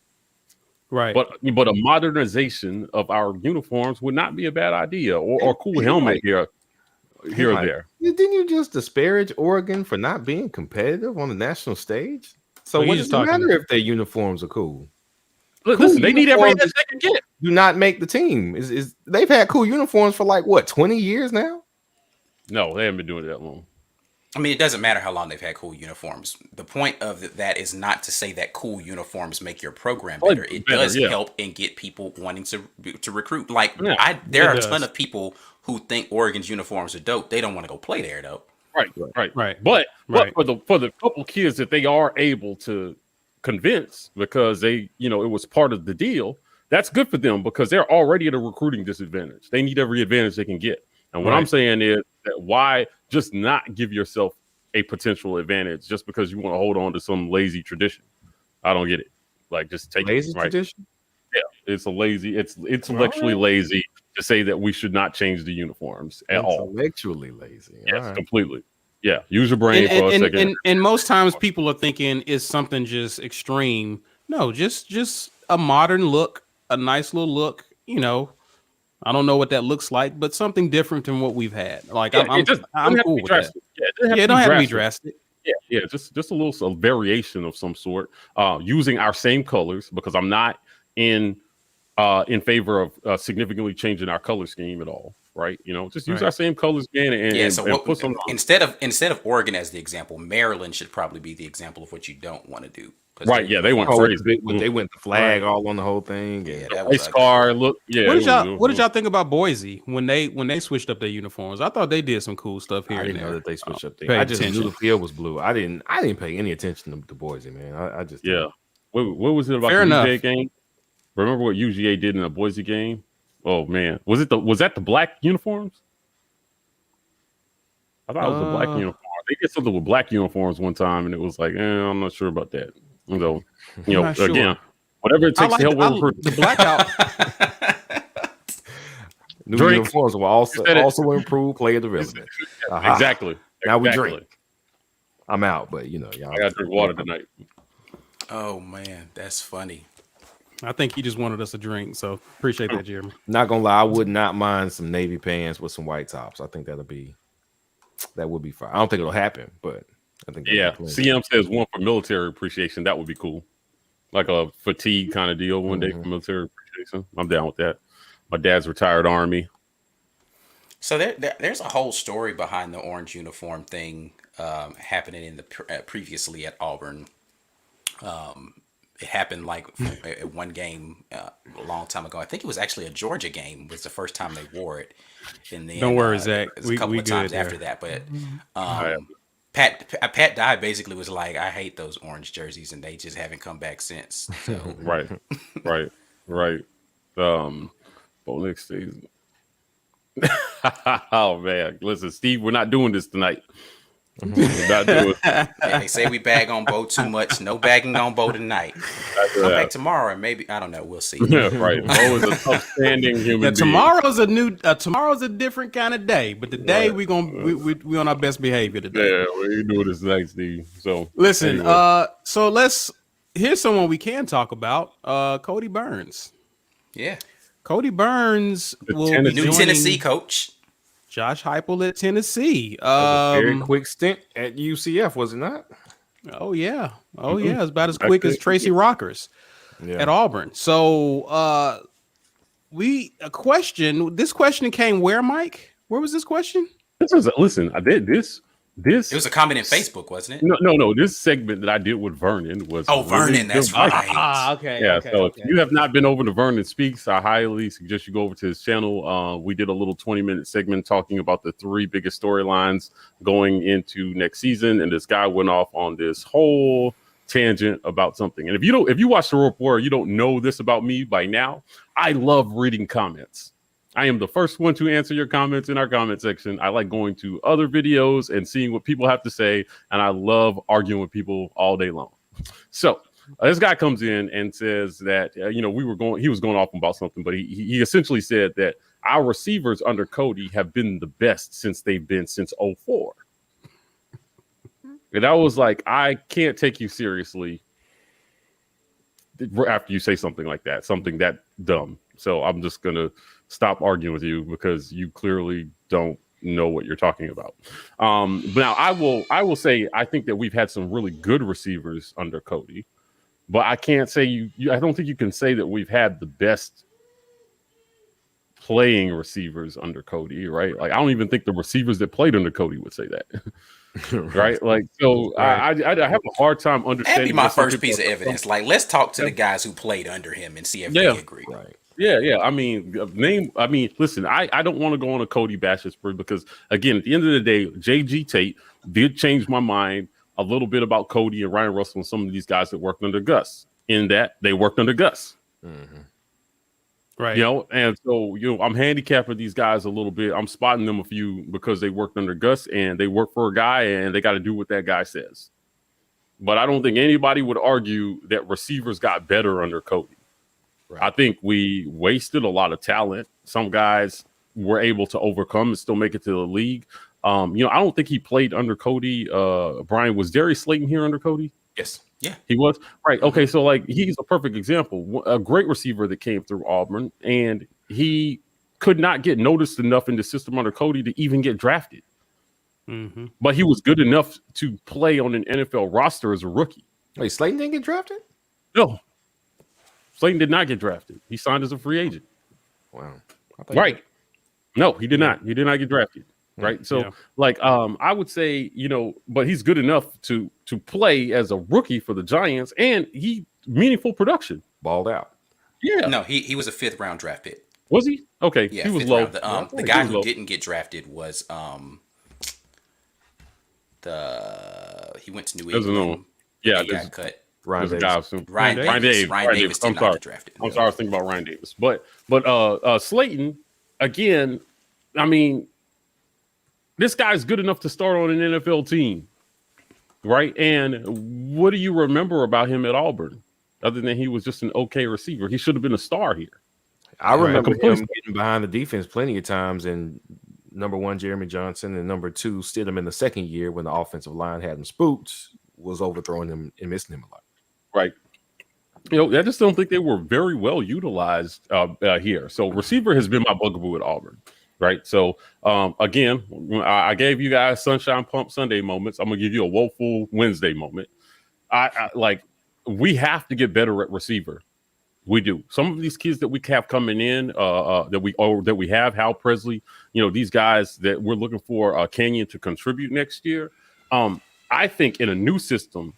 Right. But a modernization of our uniforms would not be a bad idea, or a cool helmet here or there. Didn't you just disparage Oregon for not being competitive on the national stage? So what does it matter if their uniforms are cool? Listen, they need every edge they can get. Do not make the team. Is they've had cool uniforms for like what, 20 years now? No, they haven't been doing it that long. I mean, it doesn't matter how long they've had cool uniforms. The point of that is not to say that cool uniforms make your program better. It does help and get people wanting to recruit. Like there are a ton of people who think Oregon's uniforms are dope. They don't want to go play there though. Right. But for the couple kids that they are able to convince, because they, it was part of the deal, that's good for them, because they're already at a recruiting disadvantage. They need every advantage they can get. And what I'm saying is that why just not give yourself a potential advantage just because you want to hold on to some lazy tradition? I don't get it. Like, just take lazy tradition. Yeah, it's intellectually lazy to say that we should not change the uniforms at all. Intellectually lazy. Yes, completely. Yeah, use your brain for a second. And most times people are thinking it's something just extreme. No, just a modern look, a nice little look. I don't know what that looks like, but something different than what we've had. Like, I'm cool with that. It don't have to be drastic. Yeah, just a little variation of some sort, using our same colors, because I'm not in favor of significantly changing our color scheme at all. Right, just use our same colors, man, and put some. Instead of Oregon as the example, Maryland should probably be the example of what you don't want to do. Right, they went crazy. They went the flag all on the whole thing. Yeah, that was car. Look, yeah. What did y'all think about Boise when they switched up their uniforms? I thought they did some cool stuff here. I didn't know that they switched up there. I just knew the field was blue. I didn't pay any attention to Boise, man. I just What was it about the UGA game? Remember what UGA did in a Boise game? Oh man, was that the black uniforms? I thought it was the black uniform. They did something with black uniforms one time, and it was like, I'm not sure about that. So, again, Whatever it takes to help recruit. the blackout. New Drink. uniforms will also improve player development. Exactly. Now we drink. I'm out, but y'all. I got to drink water tonight. Oh man, that's funny. I think he just wanted us to drink, so appreciate that, Jeremy. Not gonna lie, I would not mind some navy pants with some white tops. I think that would be fine. I don't think it'll happen, but I think CM says one for military appreciation. That would be cool, like a fatigue kind of deal. One day for military appreciation. I'm down with that. My dad's retired Army. So there's a whole story behind the orange uniform thing happening in the previously at Auburn. It happened like at one game a long time ago. I think it was actually a Georgia game. Was the first time they wore it. And then, don't worry, Zach. A couple of times after that, but Pat Dye basically was like, "I hate those orange jerseys," and they just haven't come back since. So. right. Bo Nix stays. Oh man, listen, Steve, we're not doing this tonight. We're not doing They say we bag on Bo too much. No bagging on Bo tonight. Come back tomorrow, and maybe I don't know. We'll see. Right, Bo is an upstanding human being. Tomorrow's a different kind of day, but today we on our best behavior today. Yeah, we doing this tonight, Steve. So listen, anyway. Here's someone we can talk about. Cody Burns. Yeah. Cody Burns will be new Tennessee coach. Josh Heupel at Tennessee. A very quick stint at UCF, was it not? Oh yeah. It's about as quick as Tracy Rockers at Auburn. So this question came where, Mike? Where was this question? It was a comment in Facebook, wasn't it? No. This segment that I did with Vernon was Vernon. That's right. Okay. Yeah. If you have not been over to Vernon Speaks, I highly suggest you go over to his channel. We did a little 20-minute segment talking about the 3 biggest storylines going into next season, and this guy went off on this whole tangent about something. And if you watch the report, you don't know this about me by now. I love reading comments. I am the first one to answer your comments in our comment section. I like going to other videos and seeing what people have to say, and I love arguing with people all day long. So this guy comes in and says that he was going off about something, but he essentially said that our receivers under Cody have been the best since they've been since 2004. And I was like, I can't take you seriously after you say something like that, something that dumb. So I'm just gonna stop arguing with you because you clearly don't know what you're talking about. But now I will say I think that we've had some really good receivers under Cody, but I can't say I don't think you can say that we've had the best playing receivers under Cody, right? Like I don't even think the receivers that played under Cody would say that. Right? Like so right. I have a hard time understanding. That'd be my first piece of evidence. Like let's talk to the guys who played under him and see if they agree. Right. Yeah. I mean, listen, I don't want to go on a Cody bash spree because, again, at the end of the day, JG Tate did change my mind a little bit about Cody and Ryan Russell and some of these guys that worked under Gus, in that they worked under Gus. Mm-hmm. Right. And so, I'm handicapping these guys a little bit. I'm spotting them a few because they worked under Gus and they work for a guy and they got to do what that guy says. But I don't think anybody would argue that receivers got better under Cody. Right. I think we wasted a lot of talent. Some guys were able to overcome and still make it to the league. I don't think he played under Cody. Brian, was Darius Slayton here under Cody? Yes. Yeah. He was? Right. Okay, so he's a perfect example. A great receiver that came through Auburn, and he could not get noticed enough in the system under Cody to even get drafted. Mm-hmm. But he was good enough to play on an NFL roster as a rookie. Wait, Slayton didn't get drafted? No. Slayton did not get drafted. He signed as a free agent. Wow. Right. No, he did not. He did not get drafted. Right. So, I would say, but he's good enough to play as a rookie for the Giants, and he meaningful production. Balled out. Yeah. No, he was a 5th round draft pick. Was he? Okay. Yeah, he was low. The guy who didn't get drafted was he went to New England. Yeah, he got cut. Ryan Davis. Ryan Davis did not get drafted. I'm sorry, I was thinking about Ryan Davis. But Slayton, again, I mean, this guy's good enough to start on an NFL team, right? And what do you remember about him at Auburn? other than he was just an okay receiver. He should have been a star here. I remember him getting behind the defense plenty of times, and number one, Jeremy Johnson, and number two, Stidham in the second year when the offensive line had him spooked, was overthrowing him and missing him a lot. Right. I just don't think they were very well utilized here. So receiver has been my bugaboo at Auburn. Right. So, again, I gave you guys Sunshine Pump Sunday moments. I'm going to give you a woeful Wednesday moment. We have to get better at receiver. We do. Some of these kids that we have coming in, that we have, Hal Presley, these guys that we're looking for Canyon to contribute next year. I think in a new system,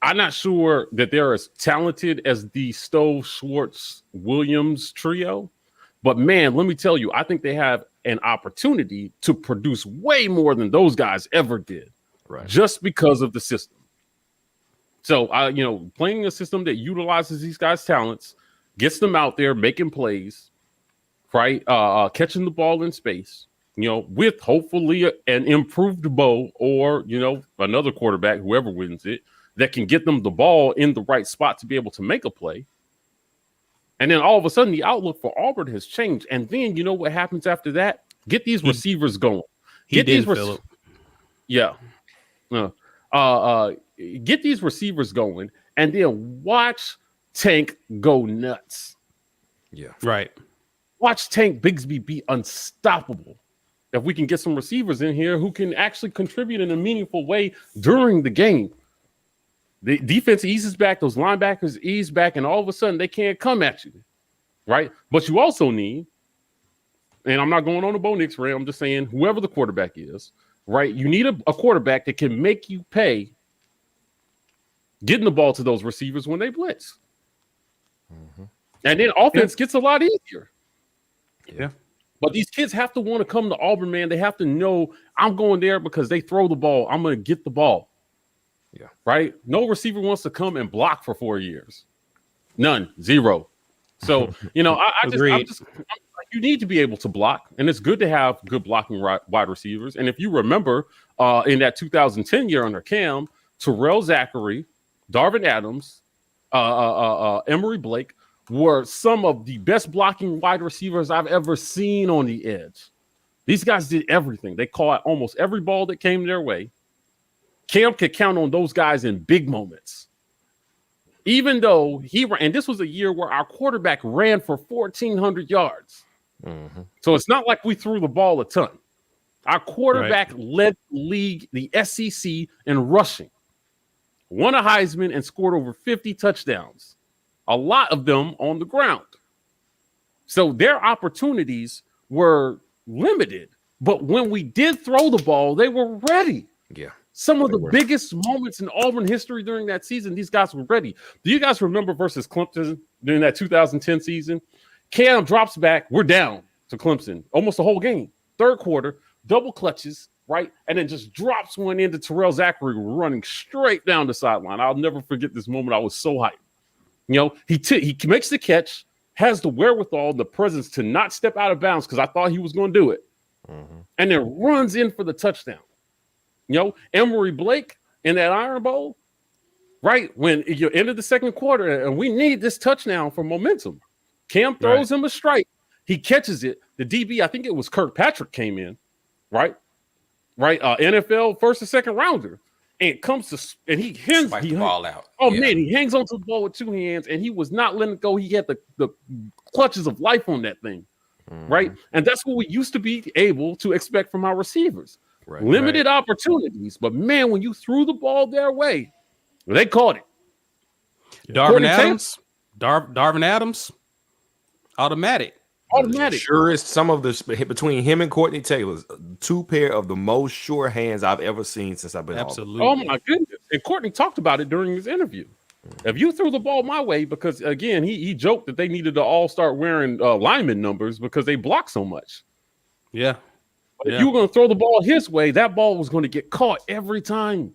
I'm not sure that they're as talented as the Stowe, Schwartz, Williams trio. But, man, let me tell you, I think they have an opportunity to produce way more than those guys ever did, just because of the system. So, playing a system that utilizes these guys' talents, gets them out there making plays, right, catching the ball in space, with hopefully an improved Bo or, another quarterback, whoever wins it, that can get them the ball in the right spot to be able to make a play. And then all of a sudden, the outlook for Auburn has changed. And then you know what happens after that? Get these receivers going. Get these receivers going, and then watch Tank go nuts. Yeah, right. Watch Tank Bigsby be unstoppable. If we can get some receivers in here who can actually contribute in a meaningful way during the game. The defense eases back, those linebackers ease back, and all of a sudden they can't come at you, right? But you also need, and I'm not going on a Bo Nix rant, I'm just saying whoever the quarterback is, right? You need a quarterback that can make you pay getting the ball to those receivers when they blitz. Mm-hmm. And then offense gets a lot easier. Yeah. But these kids have to want to come to Auburn, man. They have to know I'm going there because they throw the ball. I'm going to get the ball. Yeah. Right. No receiver wants to come and block for 4 years. None. Zero. So, you need to be able to block, and it's good to have good blocking wide receivers. And if you remember in that 2010 year under Cam, Terrell Zachary, Darvin Adams, Emory Blake were some of the best blocking wide receivers I've ever seen on the edge. These guys did everything. They caught almost every ball that came their way. Cam could count on those guys in big moments. Even though and this was a year where our quarterback ran for 1,400 yards. Mm-hmm. So it's not like we threw the ball a ton. Our quarterback led the league, the SEC, in rushing. Won a Heisman and scored over 50 touchdowns. A lot of them on the ground. So their opportunities were limited. But when we did throw the ball, they were ready. Yeah. Some of the biggest moments in Auburn history during that season, these guys were ready. Do you guys remember versus Clemson during that 2010 season? Cam drops back. We're down to Clemson almost the whole game. Third quarter, double clutches, right? And then just drops one into Terrell Zachary running straight down the sideline. I'll never forget this moment. I was so hyped. He makes the catch, has the wherewithal, the presence to not step out of bounds because I thought he was going to do it, and then runs in for the touchdown. Emory Blake in that Iron Bowl, right? When you ended the second quarter and we need this touchdown for momentum. Cam throws him a strike. He catches it. The DB, I think it was Kirkpatrick, came in, right? NFL first and second rounder. And it comes to, and he hangs the ball out. Man, he hangs onto the ball with two hands and he was not letting it go. He had the clutches of life on that thing, right? And that's what we used to be able to expect from our receivers. Limited opportunities, but man, when you threw the ball their way, they caught it. Darvin Adams, automatic. Sure is some of the between him and Courtney Taylor's two pair of the most sure hands I've ever seen since I've been. Absolutely. Oh my goodness! And Courtney talked about it during his interview. If you threw the ball my way, because again, he joked that they needed to all start wearing lineman numbers because they block so much. Yeah. But if you were going to throw the ball his way, that ball was going to get caught every time.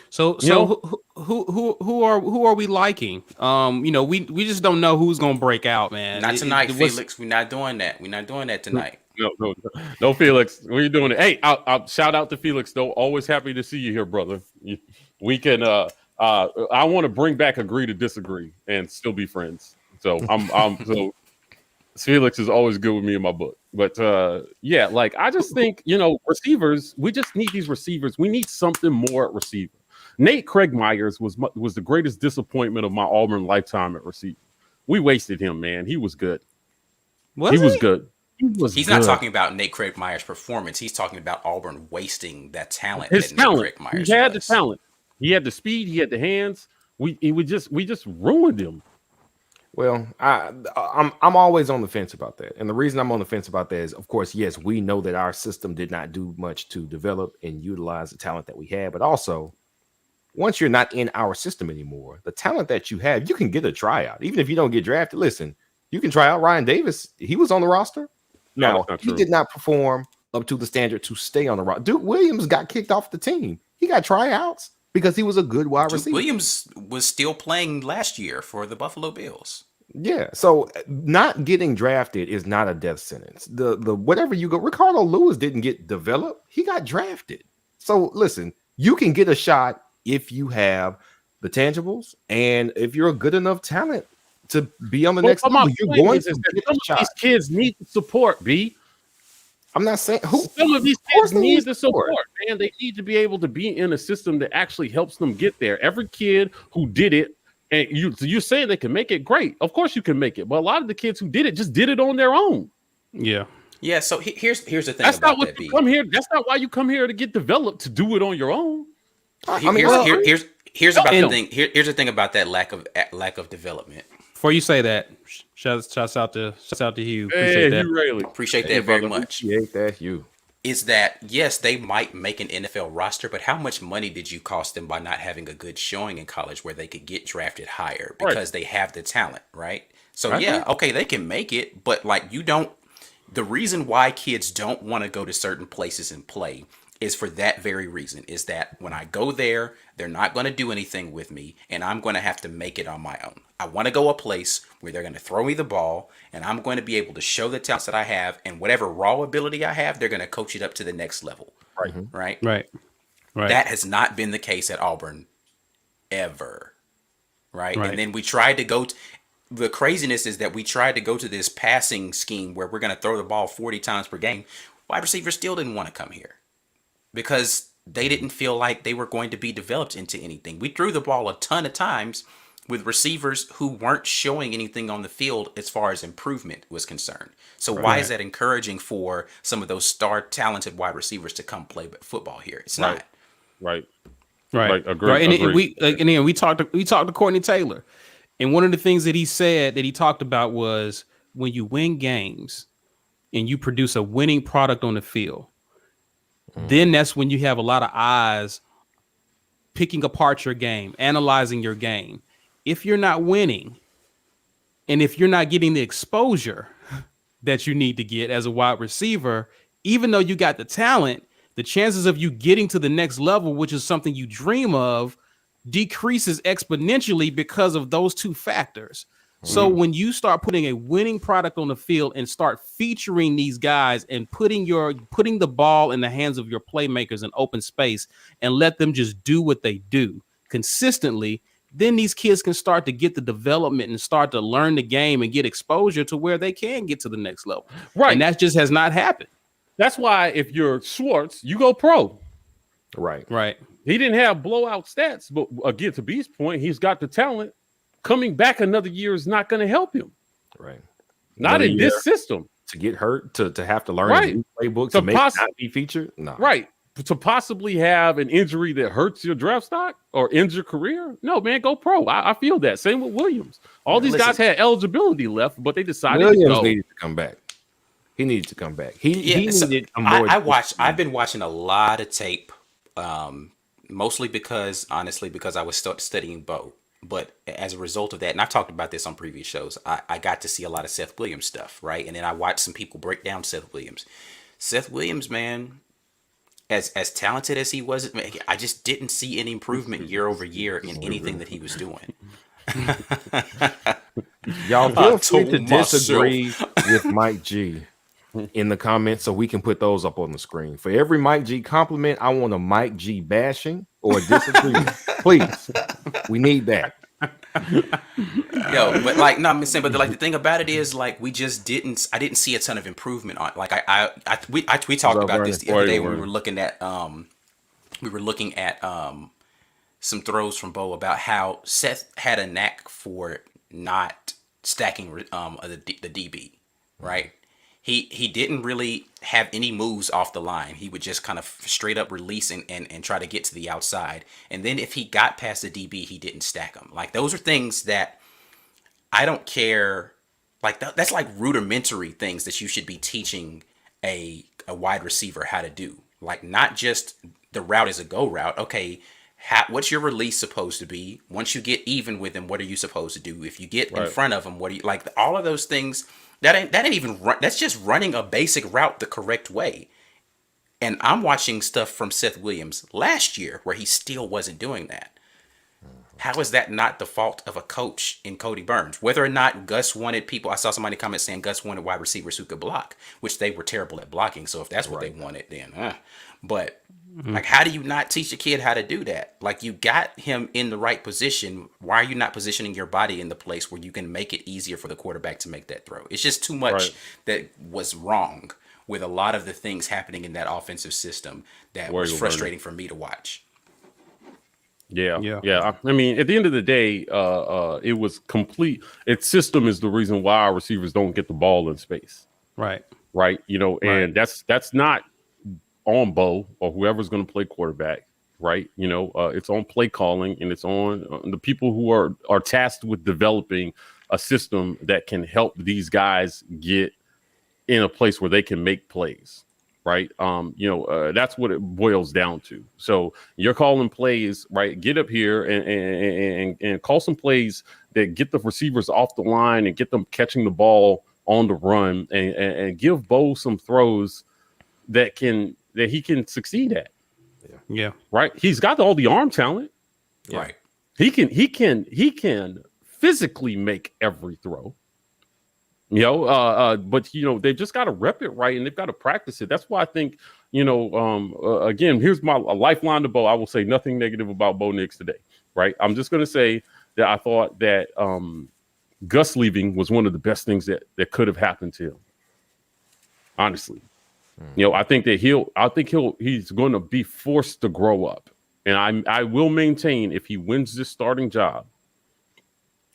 So who are we liking? We just don't know who's going to break out, man. Not tonight, Felix. We're not doing that. We're not doing that tonight. No, Felix. We're doing it. Hey, I'll shout out to Felix though. Always happy to see you here, brother. We can I want to bring back agree to disagree and still be friends. So so Felix is always good with me in my book. But yeah, like I just think, receivers, we just need these receivers. We need something more at receiver. Nate Craig Myers was the greatest disappointment of my Auburn lifetime at receiver. We wasted him, man. He was good. He was good. He's not talking about Nate Craig Myers' performance. He's talking about Auburn wasting that talent. His that talent. Nate Craig Myers he had the talent. He had the speed. He had the hands. We just ruined him. Well, I'm always on the fence about that, and the reason I'm on the fence about that is, of course, yes, we know that our system did not do much to develop and utilize the talent that we had, but also, once you're not in our system anymore, the talent that you have, you can get a tryout, even if you don't get drafted. Listen, you can try out Ryan Davis. He was on the roster. No, he did not perform up to the standard to stay on the roster. Duke Williams got kicked off the team. He got tryouts because he was a good wide receiver. Williams was still playing last year for the Buffalo Bills. Yeah, so not getting drafted is not a death sentence. The whatever you go, Ricardo Lewis didn't get developed; he got drafted. So listen, you can get a shot if you have the tangibles and if you're a good enough talent to be on the next level. You're going to get a shot. These kids need the support, B. I'm not saying some of these kids need the support, man. They need to be able to be in a system that actually helps them get there. Every kid who did it, and you're saying they can make it, great. Of course you can make it, but a lot of the kids who did it just did it on their own. Yeah. Yeah. So here's the thing. That's about not what that, you come here. That's not why you come here to get developed, to do it on your own. Here's the thing about that lack of development. Before you say that, shouts out to Hugh. Appreciate that. Appreciate that very much. Appreciate that, Hugh. Is that, yes, they might make an NFL roster, but how much money did you cost them by not having a good showing in college where they could get drafted higher because they have the talent, right? So okay, they can make it, but like the reason why kids don't want to go to certain places and play is for that very reason, is that when I go there, they're not going to do anything with me, and I'm going to have to make it on my own. I want to go a place where they're going to throw me the ball, and I'm going to be able to show the talents that I have, and whatever raw ability I have, they're going to coach it up to the next level. Right. That has not been the case at Auburn ever. Right. And then we tried to go the craziness is that we tried to go to this passing scheme where we're going to throw the ball 40 times per game. Wide receivers still didn't want to come here because they didn't feel like they were going to be developed into anything. We threw the ball a ton of times with receivers who weren't showing anything on the field as far as improvement was concerned. So why is that encouraging for some of those star talented wide receivers to come play football here? It's not. Right. Agreed. And we talked to Courtney Taylor, and one of the things that he said that he talked about was when you win games and you produce a winning product on the field, then that's when you have a lot of eyes picking apart your game, analyzing your game. If you're not winning and if you're not getting the exposure that you need to get as a wide receiver, even though you got the talent, the chances of you getting to the next level, which is something you dream of, decreases exponentially because of those two factors. So when you start putting a winning product on the field and start featuring these guys and putting the ball in the hands of your playmakers in open space and let them just do what they do consistently, then these kids can start to get the development and start to learn the game and get exposure to where they can get to the next level. Right. And that just has not happened. That's why if you're Schwartz, you go pro. Right. He didn't have blowout stats, but again, to B's point, he's got the talent. Coming back another year is not going to help him. Right. Not in this system. To get hurt, to have to learn a new playbook, to make it not be featured. No. Right. To possibly have an injury that hurts your draft stock or ends your career. No, man, go pro. I feel that. Same with Williams. All these guys had eligibility left, but they decided Williams needed to come back. He needed to come back. He needed a more. I've been watching a lot of tape, mostly because I was studying Bo. But as a result of that, and I've talked about this on previous shows, I got to see a lot of Seth Williams stuff, right? And then I watched some people break down Seth Williams. Seth Williams, man, as talented as he was, man, I just didn't see any improvement year over year in anything that he was doing. Y'all feel free to disagree with Mike G in the comments so we can put those up on the screen. For every Mike G compliment, I want a Mike G bashing. or disagreement. Please, we need that. Yo, but like, no, I'm saying, but like the thing about it is, like, I didn't see a ton of improvement on. Like, we talked about this the other day when we were looking at some throws from Bo about how Seth had a knack for not stacking the DB, right? He didn't really have any moves off the line. He would just kind of straight up release and try to get to the outside. And then if he got past the DB, he didn't stack them. Like, those are things that I don't care. Like, that's like rudimentary things that you should be teaching a wide receiver how to do. Like, not just the route is a go route. Okay, what's your release supposed to be? Once you get even with him, what are you supposed to do? If you get in front of him, what do you like? All of those things. That ain't even run. That's just running a basic route the correct way. And I'm watching stuff from Seth Williams last year where he still wasn't doing that. How is that not the fault of a coach in Cody Burns? Whether or not Gus wanted people, I saw somebody comment saying Gus wanted wide receivers who could block, which they were terrible at blocking. So if that's what they wanted, then, but like, how do you not teach a kid how to do that? Like, you got him in the right position. Why are you not positioning your body in the place where you can make it easier for the quarterback to make that throw? It's just too much that was wrong with a lot of the things happening in that offensive system that was frustrating for me to watch. Yeah. I mean, at the end of the day, it was complete. Its system is the reason why our receivers don't get the ball in space. Right. You know, and that's not on Bo or whoever's going to play quarterback, right? You know, it's on play calling, and it's on the people who are tasked with developing a system that can help these guys get in a place where they can make plays, right? You know, that's what it boils down to. So you're calling plays, right? Get up here and call some plays that get the receivers off the line and get them catching the ball on the run, and give Bo some throws that he can succeed at. Yeah. Right. He's got all the arm talent. Yeah. Right. He can physically make every throw. You know, but you know, they've just got to rep it right, and they've got to practice it. That's why I think, you know, again, here's a lifeline to Bo. I will say nothing negative about Bo Nix today. Right. I'm just gonna say that I thought that Gus leaving was one of the best things that could have happened to him. Honestly. You know, I think he's going to be forced to grow up, and I will maintain if he wins this starting job,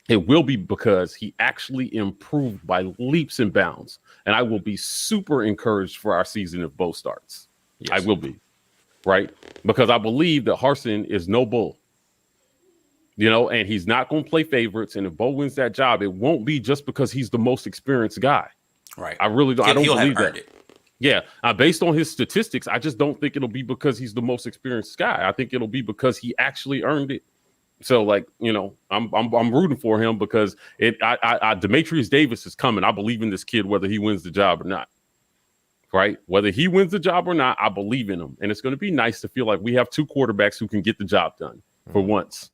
it will be because he actually improved by leaps and bounds, and I will be super encouraged for our season if Bo starts. Yes. I will be, right, because I believe that Harsin is no bull, you know, and he's not going to play favorites. And if Bo wins that job, it won't be just because he's the most experienced guy. Right. I really don't. I don't believe that. Yeah, based on his statistics, I just don't think it'll be because he's the most experienced guy. I think it'll be because he actually earned it. So, like, you know, I'm rooting for him because Demetrius Davis is coming. I believe in this kid, whether he wins the job or not. Right? Whether he wins the job or not, I believe in him, and it's going to be nice to feel like we have two quarterbacks who can get the job done for once.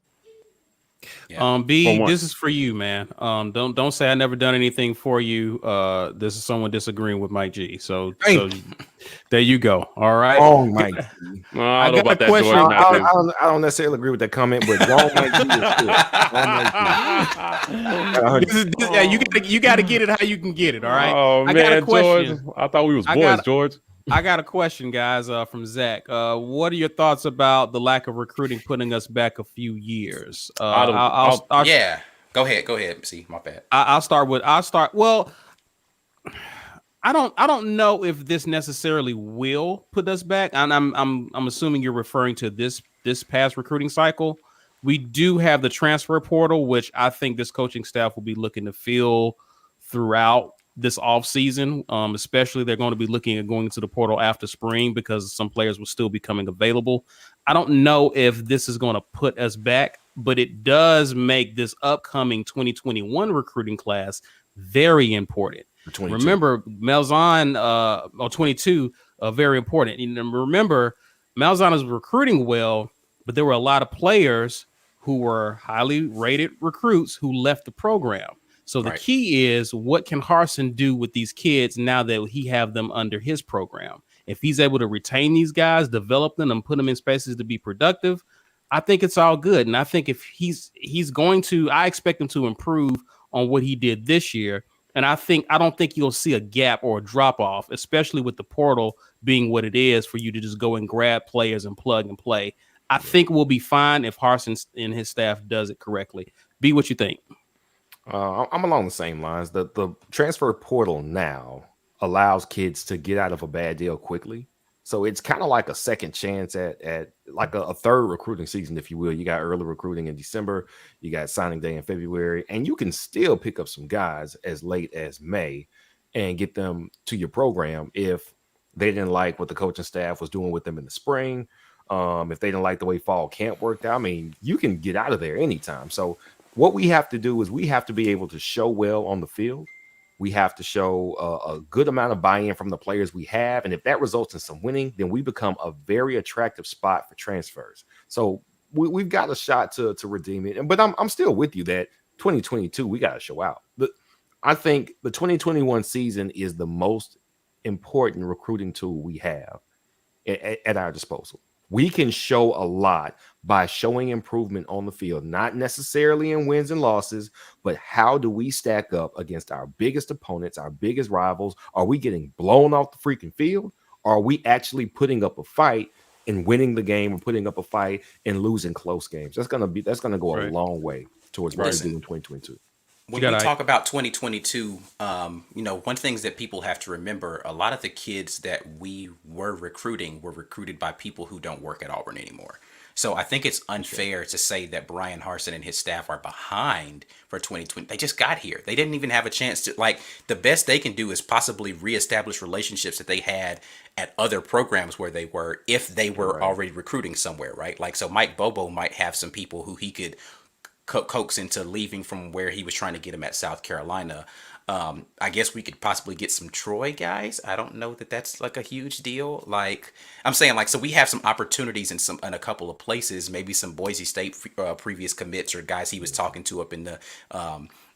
Yeah. This is for you, man. Don't say I never done anything for you. This is someone disagreeing with Mike G. So there you go. All right. Oh, Mike. I don't know about that, question. I don't necessarily agree with that comment, but wrong Mike G is good. You got to get it how you can get it. All right. Oh, man, I got a question. George, I thought we was boys, George. I got a question, guys, from Zach. What are your thoughts about the lack of recruiting putting us back a few years? Yeah, go ahead. See, my bad. I'll start. Well, I don't know if this necessarily will put us back. And I'm assuming you're referring to this past recruiting cycle. We do have the transfer portal, which I think this coaching staff will be looking to fill throughout this offseason. Especially they're going to be looking at going into the portal after spring because some players will still be coming available. I don't know if this is going to put us back, but it does make this upcoming 2021 recruiting class very important. Remember, Malzahn, 22, very important. And remember, Malzahn is recruiting well, but there were a lot of players who were highly rated recruits who left the program. So the key is, what can Harsin do with these kids now that he have them under his program? If he's able to retain these guys, develop them, and put them in spaces to be productive, I think it's all good. And I think if he's going to, I expect him to improve on what he did this year. And I don't think you'll see a gap or a drop off, especially with the portal being what it is for you to just go and grab players and plug and play. I think we'll be fine if Harsin and his staff does it correctly. Be what you think. I'm along the same lines. The transfer portal now allows kids to get out of a bad deal quickly. So it's kind of like a second chance at like a third recruiting season, if you will. You got early recruiting in December, you got signing day in February, and you can still pick up some guys as late as May and get them to your program if they didn't like what the coaching staff was doing with them in the spring. If they didn't like the way fall camp worked out, I mean, you can get out of there anytime. So what we have to do is we have to be able to show well on the field. We have to show a good amount of buy-in from the players we have. And if that results in some winning, then we become a very attractive spot for transfers. So we've got a shot to redeem it. But I'm still with you that 2022, we got to show out. I think the 2021 season is the most important recruiting tool we have at our disposal. We can show a lot by showing improvement on the field, not necessarily in wins and losses, but how do we stack up against our biggest opponents, our biggest rivals? Are we getting blown off the freaking field? Or are we actually putting up a fight and winning the game, or putting up a fight and losing close games? That's gonna go a long way towards what we do in 2022. When we talk about 2022, one things that people have to remember, a lot of the kids that we were recruiting were recruited by people who don't work at Auburn anymore. So I think it's unfair to say that Brian Harsin and his staff are behind for 2020. They just got here. They didn't even have a chance to, the best they can do is possibly reestablish relationships that they had at other programs where they were, if they were already recruiting somewhere, right? So Mike Bobo might have some people who he could coax into leaving from where he was trying to get him at South Carolina. I guess we could possibly get some Troy guys. I don't know that that's a huge deal. I'm saying, so we have some opportunities in a couple of places, maybe some Boise State previous commits or guys he was talking to up in the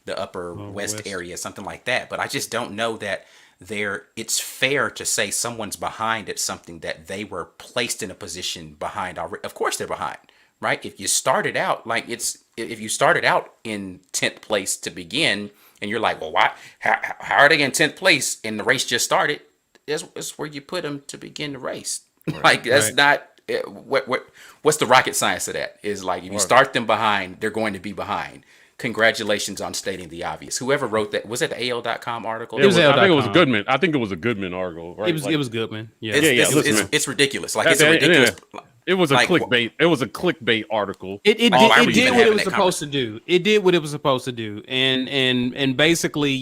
upper west area, something like that. But I just don't know that it's fair to say someone's behind at something that they were placed in a position behind already. Of course they're behind. Right? If you started out if you started out in 10th place to begin, and you're like, well, why? How are they in 10th place and the race just started? That's where you put them to begin the race. Right. That's not what's the rocket science of that? Is if you start them behind, they're going to be behind. Congratulations on stating the obvious. Whoever wrote that, was that the AL.com article? I think it was a Goodman. I think it was a Goodman article. Right? It was Goodman. Yeah. It's ridiculous. It's a ridiculous. It was a clickbait. It was a clickbait article. It did what it was supposed to do. It did what it was supposed to do, and basically,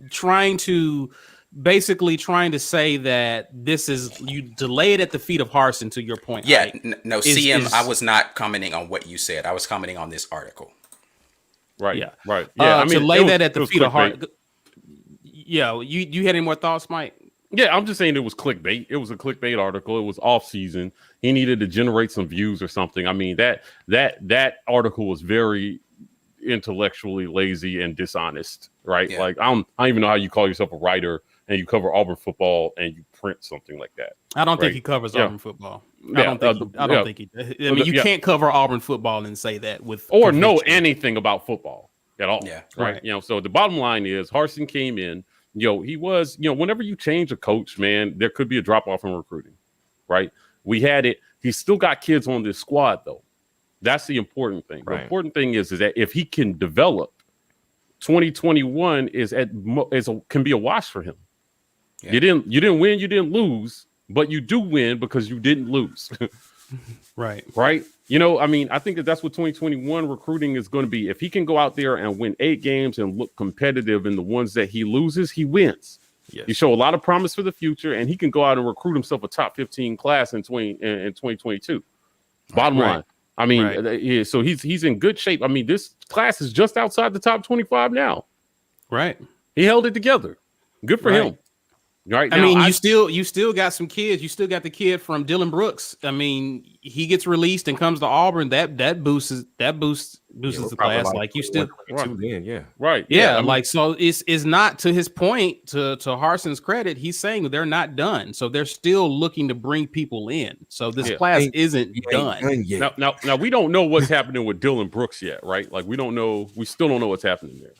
trying to say that this is, you delay it at the feet of Harsin. To your point, CM. I was not commenting on what you said. I was commenting on this article. Right. Yeah. Right. Yeah. To lay that at the feet of Harsin. Yeah. You had any more thoughts, Mike? Yeah, I'm just saying it was clickbait. It was a clickbait article. It was off season. He needed to generate some views or something. I mean, that article was very intellectually lazy and dishonest, right? Yeah. I don't even know how you call yourself a writer and you cover Auburn football and you print something like that. I don't think he covers Auburn football. I don't think he. I mean, you can't cover Auburn football and say that with or conviction. Know anything about football at all. Yeah, right. So the bottom line is Harsin came in. He was, whenever you change a coach, man, there could be a drop off in recruiting, right? We had it. He's still got kids on this squad, though. That's the important thing. Right. The important thing is that if he can develop, 2021 can be a wash for him. Yeah. You didn't win, you didn't lose, but you do win because you didn't lose. Right. I think that's what 2021 recruiting is going to be. If he can go out there and win 8 games and look competitive in the ones that he loses, he wins. Yes. You show a lot of promise for the future, and he can go out and recruit himself a top 15 class in 2022. Bottom line. I mean, so he's in good shape. I mean, this class is just outside the top 25 now. Right. He held it together. Good for him. Right I now, mean, you still got some kids. You still got the kid from Dylan Brooks. I mean, he gets released and comes to Auburn. That boosts Yeah, we're the probably class. like Like you still, 22 then, yeah. right? yeah. I mean, Like so, it's not, to his point, to Harson's credit. He's saying they're not done, so they're still looking to bring people in. So this Yeah. class Ain't- isn't you done. ain't yet. now we don't know what's happening with Dylan Brooks yet, right? Like we don't know. We still don't know what's happening there.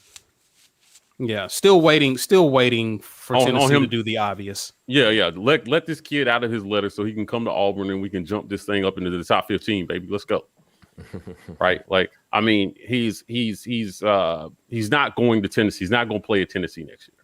Yeah, still waiting for On Tennessee him. to do the obvious. Yeah. Let this kid out of his letter so he can come to Auburn and we can jump this thing up into the top 15, baby. Let's go. Right? Like, I mean, he's not going to Tennessee. He's not going to play at Tennessee next year.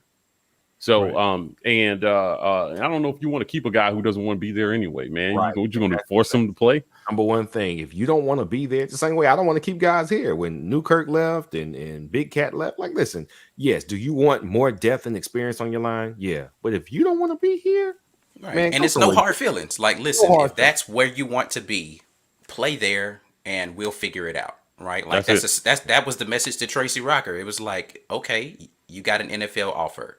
So, Right. I don't know if you want to keep a guy who doesn't want to be there anyway, man. Right. You're going to force him to play? Number one thing, if you don't want to be there, it's the same way I don't want to keep guys here. When Newkirk left and Big Cat left, like, listen, yes, do you want more depth and experience on your line? Yeah. But if you don't want to be here, Right. man, And go it's no somewhere. hard feelings. Like, listen, hard if that's where you want to be, play there and we'll figure it out. Right. Like That's that was the message to Tracy Rocker. It was like, okay, you got an NFL offer.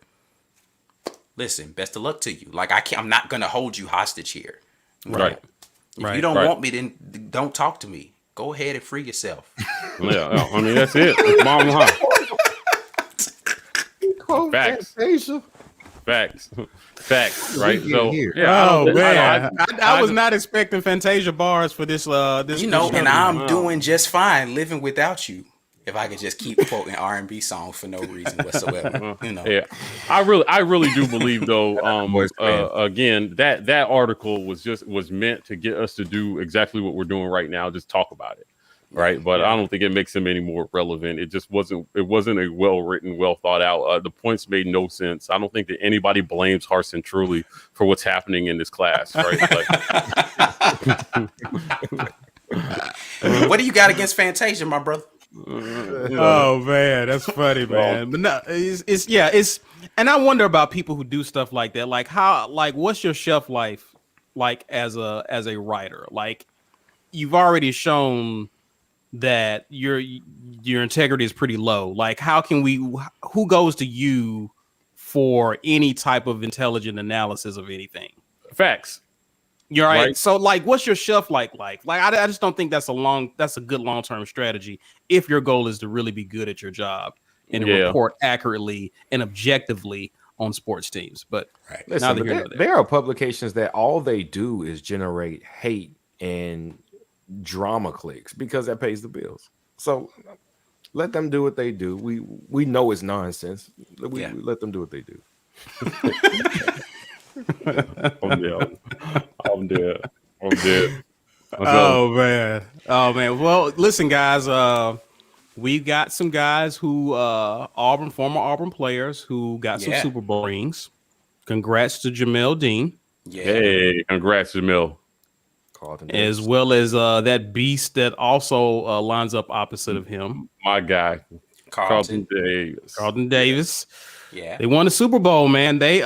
Listen, best of luck to you. Like, I'm not gonna hold you hostage here. Right. If you don't want me, then don't talk to me. Go ahead and free yourself. Yeah. I mean, that's it. It's bottom line. Facts. Fantasia. Facts. Right. We So, here. yeah. I was not expecting Fantasia bars for this. This You know, this and show. I'm doing just fine living without you. If I could just keep quoting R&B songs for no reason whatsoever, you know. Yeah, I really do believe though. Again, that article was meant to get us to do exactly what we're doing right now, just talk about it, right? But I don't think it makes him any more relevant. It just wasn't. It wasn't a well written, well thought out. The points made no sense. I don't think that anybody blames Harsin truly for what's happening in this class, right? What do you got against Fantasia, my brother? Oh man, that's funny, man. But no, it's and I wonder about people who do stuff like that. Like what's your shelf life like as a writer? Like, you've already shown that your integrity is pretty low. Like, who goes to you for any type of intelligent analysis of anything? Facts. You're right. So, like, what's your shelf like? Like I just don't think that's a good long-term strategy if your goal is to really be good at your job and to report accurately and objectively on sports teams. But listen, there are publications that all they do is generate hate and drama clicks because that pays the bills. So let them do what they do. We know it's nonsense. We let them do what they do. I'm dead. Oh man. Well, listen, guys. We got some guys who former Auburn players who got some Super Bowl rings. Congrats to Jamel Dean. Yeah. Hey, congrats, Jamel. As well as that beast that also lines up opposite of him. My guy, Carlton Davis. Yeah. They won the Super Bowl, man. They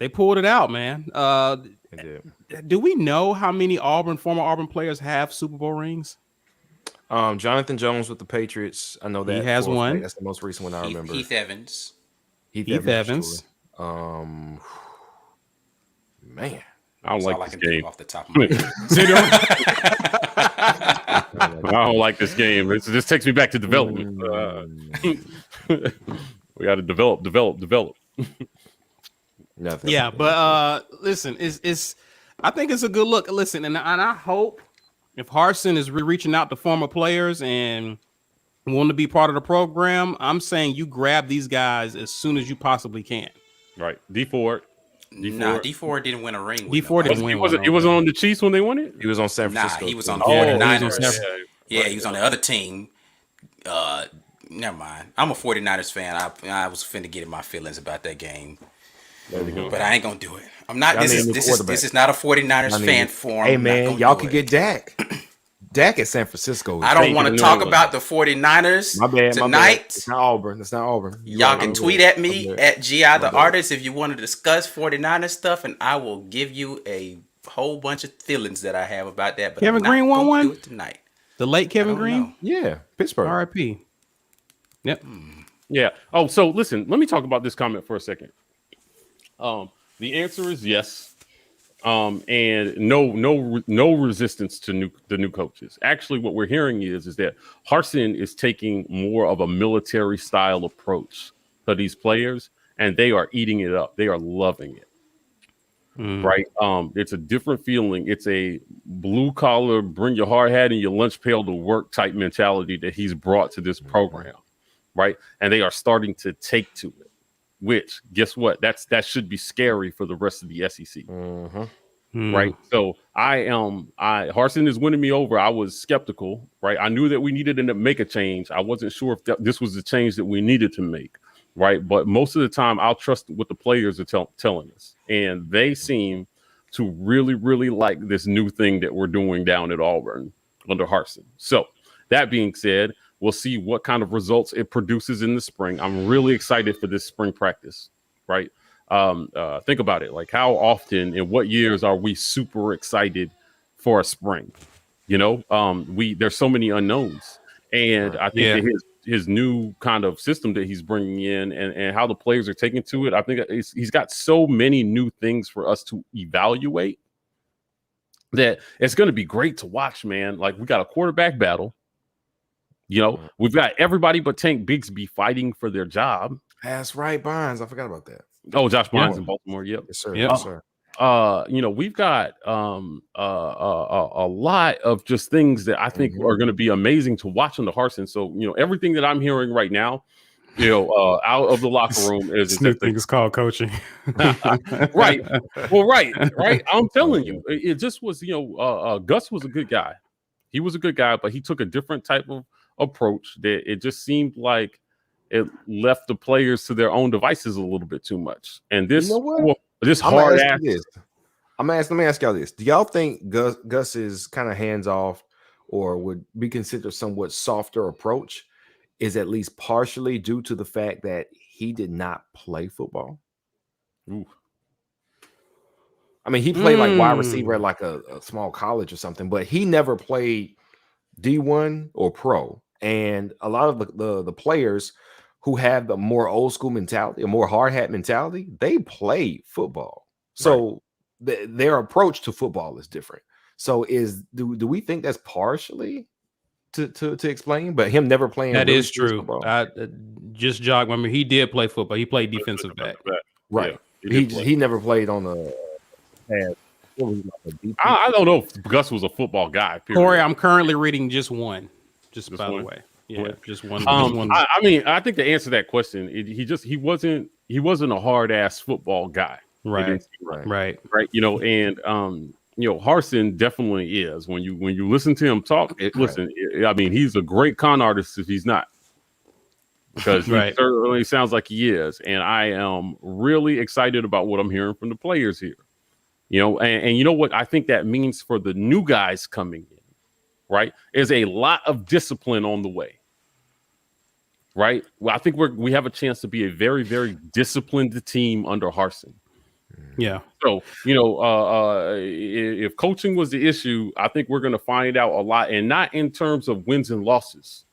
pulled it out, man. Do we know how many former Auburn players have Super Bowl rings? Jonathan Jones with the Patriots. I know that he has one. That's the most recent one I remember. Heath Evans. Heath Evans. Man, I don't like this game. Off the top of my head. I don't like this game. This takes me back to development. We got to develop. Nothing. Yeah, but listen, it's I think it's a good look. Listen, and I hope if Harsin is reaching out to former players and want to be part of the program, I'm saying you grab these guys as soon as you possibly can. Right, D Ford. Nah, D Ford didn't win a ring. D4 didn't win. He wasn't on the Chiefs when they won it. He was on San Francisco. Nah, he was on the 49ers. He was on the other team. Never mind. I'm a 49ers fan. I was finna get in my feelings about that game. But I ain't gonna do it. I'm not. This is not a 49ers fan forum. Hey man, y'all can get Dak. Dak at San Francisco. I don't want to talk about the 49ers tonight. My bad. It's not Auburn. Y'all can tweet at me at GI the Artist if you want to discuss 49ers stuff, and I will give you a whole bunch of feelings that I have about that. But Kevin Green won one tonight. The late Kevin Green. Yeah, Pittsburgh. R.I.P. Yep. Yeah. Oh, so listen, let me talk about this comment for a second. The answer is yes. And no resistance to the new coaches. Actually, what we're hearing is that Harsin is taking more of a military style approach to these players, and they are eating it up. They are loving it. Right. It's a different feeling. It's a blue collar, bring your hard hat and your lunch pail to work type mentality that he's brought to this program. Right. And they are starting to take to it, which guess what? That should be scary for the rest of the SEC. Right. So Harsin is winning me over. I was skeptical. Right. I knew that we needed to make a change. I wasn't sure if this was the change that we needed to make. Right. But most of the time, I'll trust what the players are telling us. And they seem to really, really like this new thing that we're doing down at Auburn under Harsin. So that being said, we'll see what kind of results it produces in the spring. I'm really excited for this spring practice. Right. Think about it. Like, how often in what years are we super excited for a spring? You know, there's so many unknowns. And I think that his new kind of system that he's bringing in and how the players are taking to it, I think he's got so many new things for us to evaluate that it's going to be great to watch, man. Like, we got a quarterback battle. You know, we've got everybody but Tank Bigsby fighting for their job. That's right, Barnes. I forgot about that. Oh, Josh Barnes in Baltimore. Yep. Yes, sir. Yep. Yes, sir. You know, we've got a lot of just things that I think are going to be amazing to watch on the Harsin. So, you know, everything that I'm hearing right now, you know, out of the locker room is new thing is called coaching. Right. Well, right. I'm telling you, it just was, you know, Gus was a good guy. He was a good guy, but he took a different type of approach that it just seemed like it left the players to their own devices a little bit too much. And this, You know what? this hard ass. Let me ask y'all this. Do y'all think Gus is kind of hands off or would be considered somewhat softer approach is at least partially due to the fact that he did not play football? Ooh. I mean, he played like wide receiver at like a small college or something, but he never played D1 or pro. And a lot of the players who have the more old school mentality, a more hard hat mentality, they play football. So their approach to football is different. So do we think that's partially to explain? But him never playing that really is true. football? I just jog. I mean, he did play football. He played defensive back. Right. Yeah, he never played on the. I don't know if Gus was a football guy. Period. Corey, I'm currently reading just one. Just by one? the way. Yeah, just one. I mean, I think to answer that question, he wasn't a hard ass football guy. Right. You know, and you know, Harsin definitely is. When you listen to him talk, I mean, he's a great con artist if he's not, because he certainly sounds like he is. And I am really excited about what I'm hearing from the players here. You know, and you know what I think that means for the new guys coming in, right? Is a lot of discipline on the way. Right. Well, I think we have a chance to be a very, very disciplined team under Harsin. Yeah. So, you know, if coaching was the issue, I think we're going to find out a lot, and not in terms of wins and losses.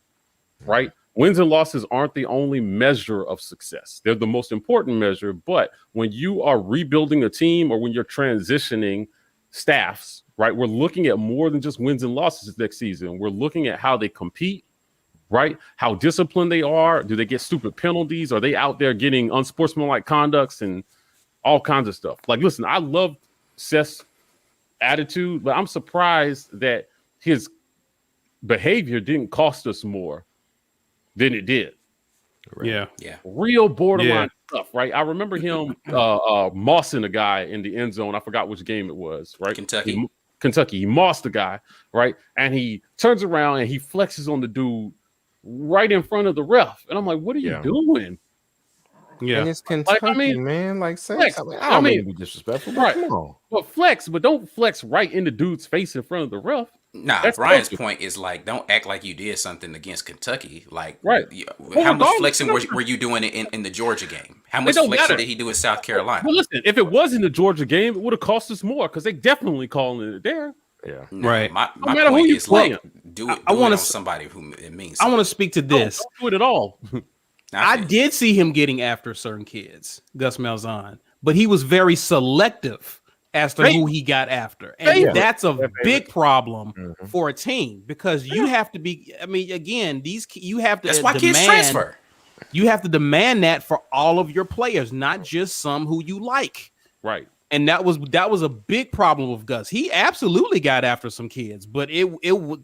Right. Wins and losses aren't the only measure of success. They're the most important measure. But when you are rebuilding a team or when you're transitioning staffs, right, we're looking at more than just wins and losses next season. We're looking at how they compete, right? How disciplined they are. Do they get stupid penalties? Are they out there getting unsportsmanlike conducts and all kinds of stuff? Like, listen, I love Seth's attitude, but I'm surprised that his behavior didn't cost us more than it did. Yeah. Real borderline stuff, right? I remember him mossing a guy in the end zone. I forgot which game it was, right? Kentucky. He mossed the guy, right? And he turns around and he flexes on the dude right in front of the ref. And I'm like, what are you doing? Yeah. And it's Kentucky, Like, I mean, man. Like, flex. I don't mean to be disrespectful, but come on. Well, flex, but don't flex right in the dude's face in front of the ref. Nah, That's Brian's perfect. point is like, don't act like you did something against Kentucky. Like, Well, how much flexing were you doing in the Georgia game? How much don't flexing matter. did he do in South Carolina? Well, listen, if it was in the Georgia game, it would have cost us more because they definitely calling it there. Yeah. No, Right. My matter who point you is like, playing. do it I wanna on somebody who it means I something. want to speak to this. Don't do it at all. I did see him getting after certain kids, Gus Malzahn, but he was very selective as to who he got after. And that's a big problem for a team because you have to be, I mean, again, you have to That's why kids transfer. You have to demand that for all of your players, not just some who you like. Right. And that was a big problem with Gus. He absolutely got after some kids, but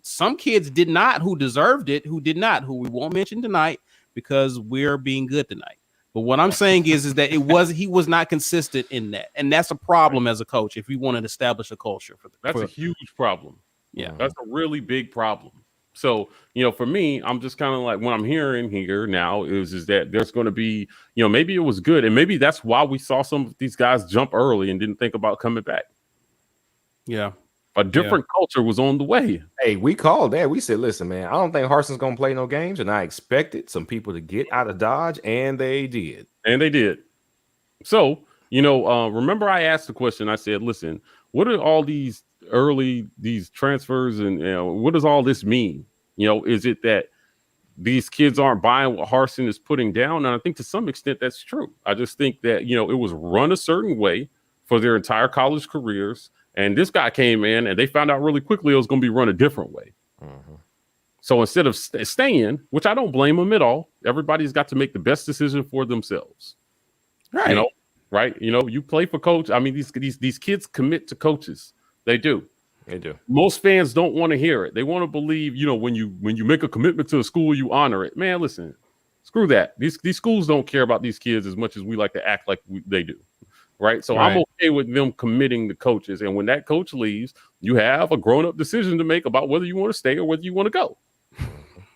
some kids did not who deserved it, who did not, who we won't mention tonight because we're being good tonight. But what I'm saying is that he was not consistent in that, and that's a problem as a coach if we want to establish a culture for that's a huge problem. Yeah, that's a really big problem. So, for me, I'm just kind of like what I'm hearing here now is that there's going to be, maybe it was good. And maybe that's why we saw some of these guys jump early and didn't think about coming back. Yeah. A different culture was on the way. Hey, we called that. We said, listen, man, I don't think Harson's going to play no games. And I expected some people to get out of Dodge, and they did. So, remember I asked the question, I said, listen, what are all these transfers and what does all this mean? Is it that these kids aren't buying what Harsin is putting down? And I think to some extent that's true. I just think that, it was run a certain way for their entire college careers. And this guy came in and they found out really quickly it was going to be run a different way. Mm-hmm. So instead of staying, which I don't blame them at all, everybody's got to make the best decision for themselves. Right. Right. You play for coach. I mean, these kids commit to coaches. They do. Most fans don't want to hear it. They want to believe, when you make a commitment to a school, you honor it. Man, listen, screw that. These schools don't care about these kids as much as we like to act like they do. Right. So I'm okay with them committing to coaches. And when that coach leaves, you have a grown up decision to make about whether you want to stay or whether you want to go.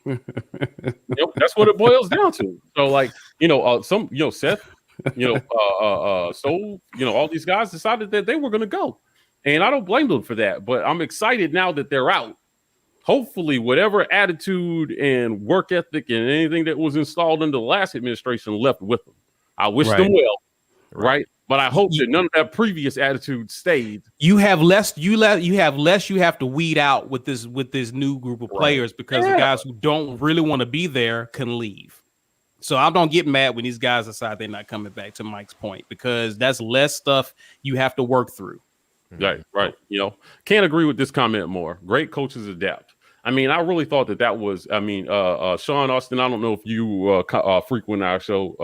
That's what it boils down to. So Seth, Stowe, all these guys decided that they were going to go. And I don't blame them for that, but I'm excited now that they're out. Hopefully, whatever attitude and work ethic and anything that was installed in the last administration left with them. I wish them well, right? But I hope that none of that previous attitude stayed. You have less. You have to weed out with this new group of players because the guys who don't really want to be there can leave. So I don't get mad when these guys decide they're not coming back. To Mike's point, because that's less stuff you have to work through. Right. Can't agree with this comment more. Great coaches adapt. I mean, I really thought that was, Sean Austin, I don't know if you frequent our show.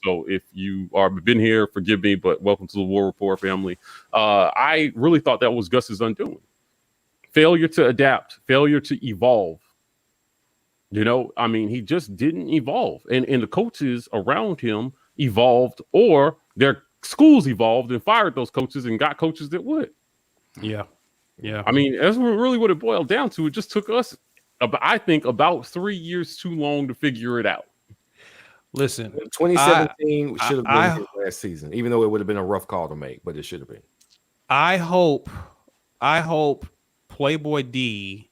So if you are been here, forgive me, but welcome to the War Rapport family. I really thought that was Gus's undoing. Failure to adapt, failure to evolve. He just didn't evolve. And the coaches around him evolved, or their schools evolved and fired those coaches and got coaches that would. Yeah. I mean, that's really what it boiled down to. It just took us, I think, about 3 years too long to figure it out. Listen, 2017 should have been his last season, even though it would have been a rough call to make, but it should have been. I hope Playboy D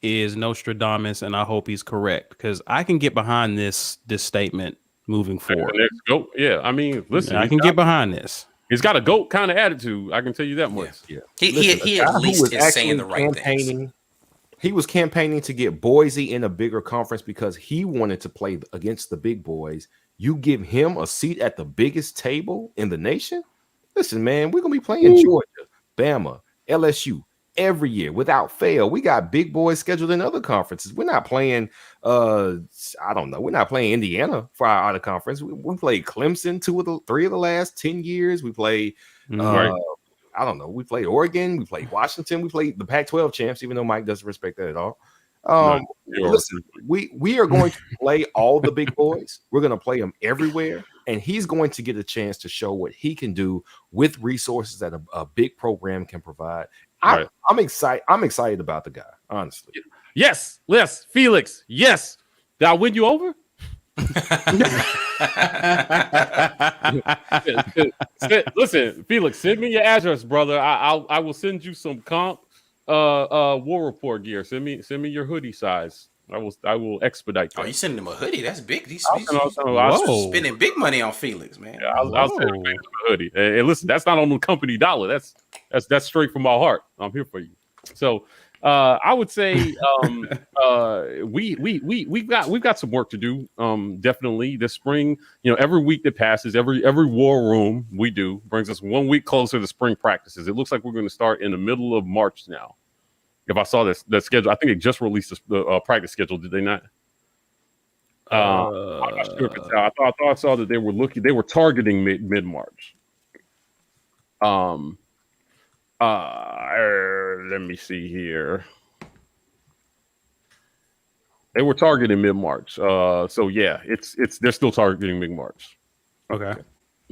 is Nostradamus, and I hope he's correct because I can get behind this statement moving forward. Let's go. Yeah, I mean, listen, I can get behind this. He's got a GOAT kind of attitude. I can tell you that much. Yeah. He at least is saying the right things. He was campaigning to get Boise in a bigger conference because he wanted to play against the big boys. You give him a seat at the biggest table in the nation? Listen, man, we're going to be playing Georgia, Bama, LSU every year without fail. We got big boys scheduled in other conferences. We're not playing, we're not playing Indiana for our out of conference. We played Clemson 3 of the last 10 years. We played, we played Oregon. We played Washington. We played the Pac-12 champs, even though Mike doesn't respect that at all. Listen, we are going to play all the big boys. We're going to play them everywhere. And he's going to get a chance to show what he can do with resources that a big program can provide. I'm excited. I'm excited about the guy, honestly. Yes, Felix. Yes. Did I win you over? Listen, Felix, send me your address, brother. I will send you some comp War Rapport gear. Send me your hoodie size. I will expedite that. Oh, you sending him a hoodie? That's big. He's spending big money on Felix, man. Yeah, I'll send him a hoodie. And listen, that's not on the company dollar. That's straight from my heart. I'm here for you. So I would say we've got some work to do. Definitely this spring. Every week that passes, every war room we do brings us 1 week closer to spring practices. It looks like we're going to start in the middle of March now. If I saw that schedule, I think they just released the practice schedule. Did they not? I'm not sure if it's out. I thought I saw that they were targeting mid March. Let me see here. They were targeting mid March. So yeah, they're still targeting mid March. Okay.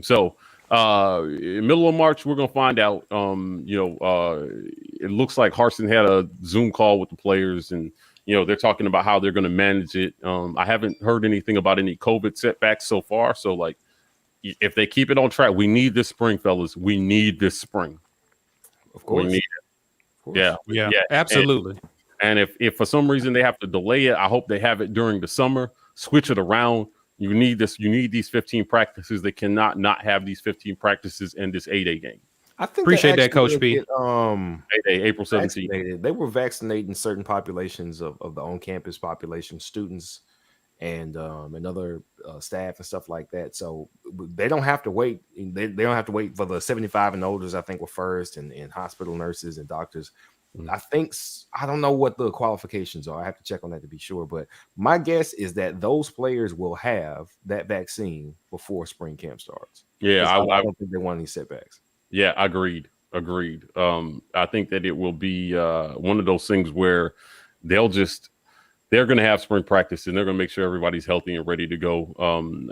So in middle of March, we're gonna find out. It looks like Harsin had a Zoom call with the players, and they're talking about how they're going to manage it. I haven't heard anything about any COVID setbacks so far. So like, if they keep it on track, we need this spring, fellas. We need this spring. Of course. We need it. Yeah, absolutely. And if for some reason they have to delay it, I hope they have it during the summer. Switch it around. You need this. You need these 15 practices. They cannot not have these 15 practices in this 8A game. I think appreciate that, Coach P. 8A, April 17th. They were vaccinating certain populations of the on-campus population, students and other staff and stuff like that. So they don't have to wait. They don't have to wait for the 75 and olders. I think were first, and hospital nurses and doctors. I don't know what the qualifications are. I have to check on that to be sure. But my guess is that those players will have that vaccine before spring camp starts. Yeah, I don't think they want any setbacks. Yeah, agreed. I think that it will be one of those things where they're going to have spring practice and they're going to make sure everybody's healthy and ready to go.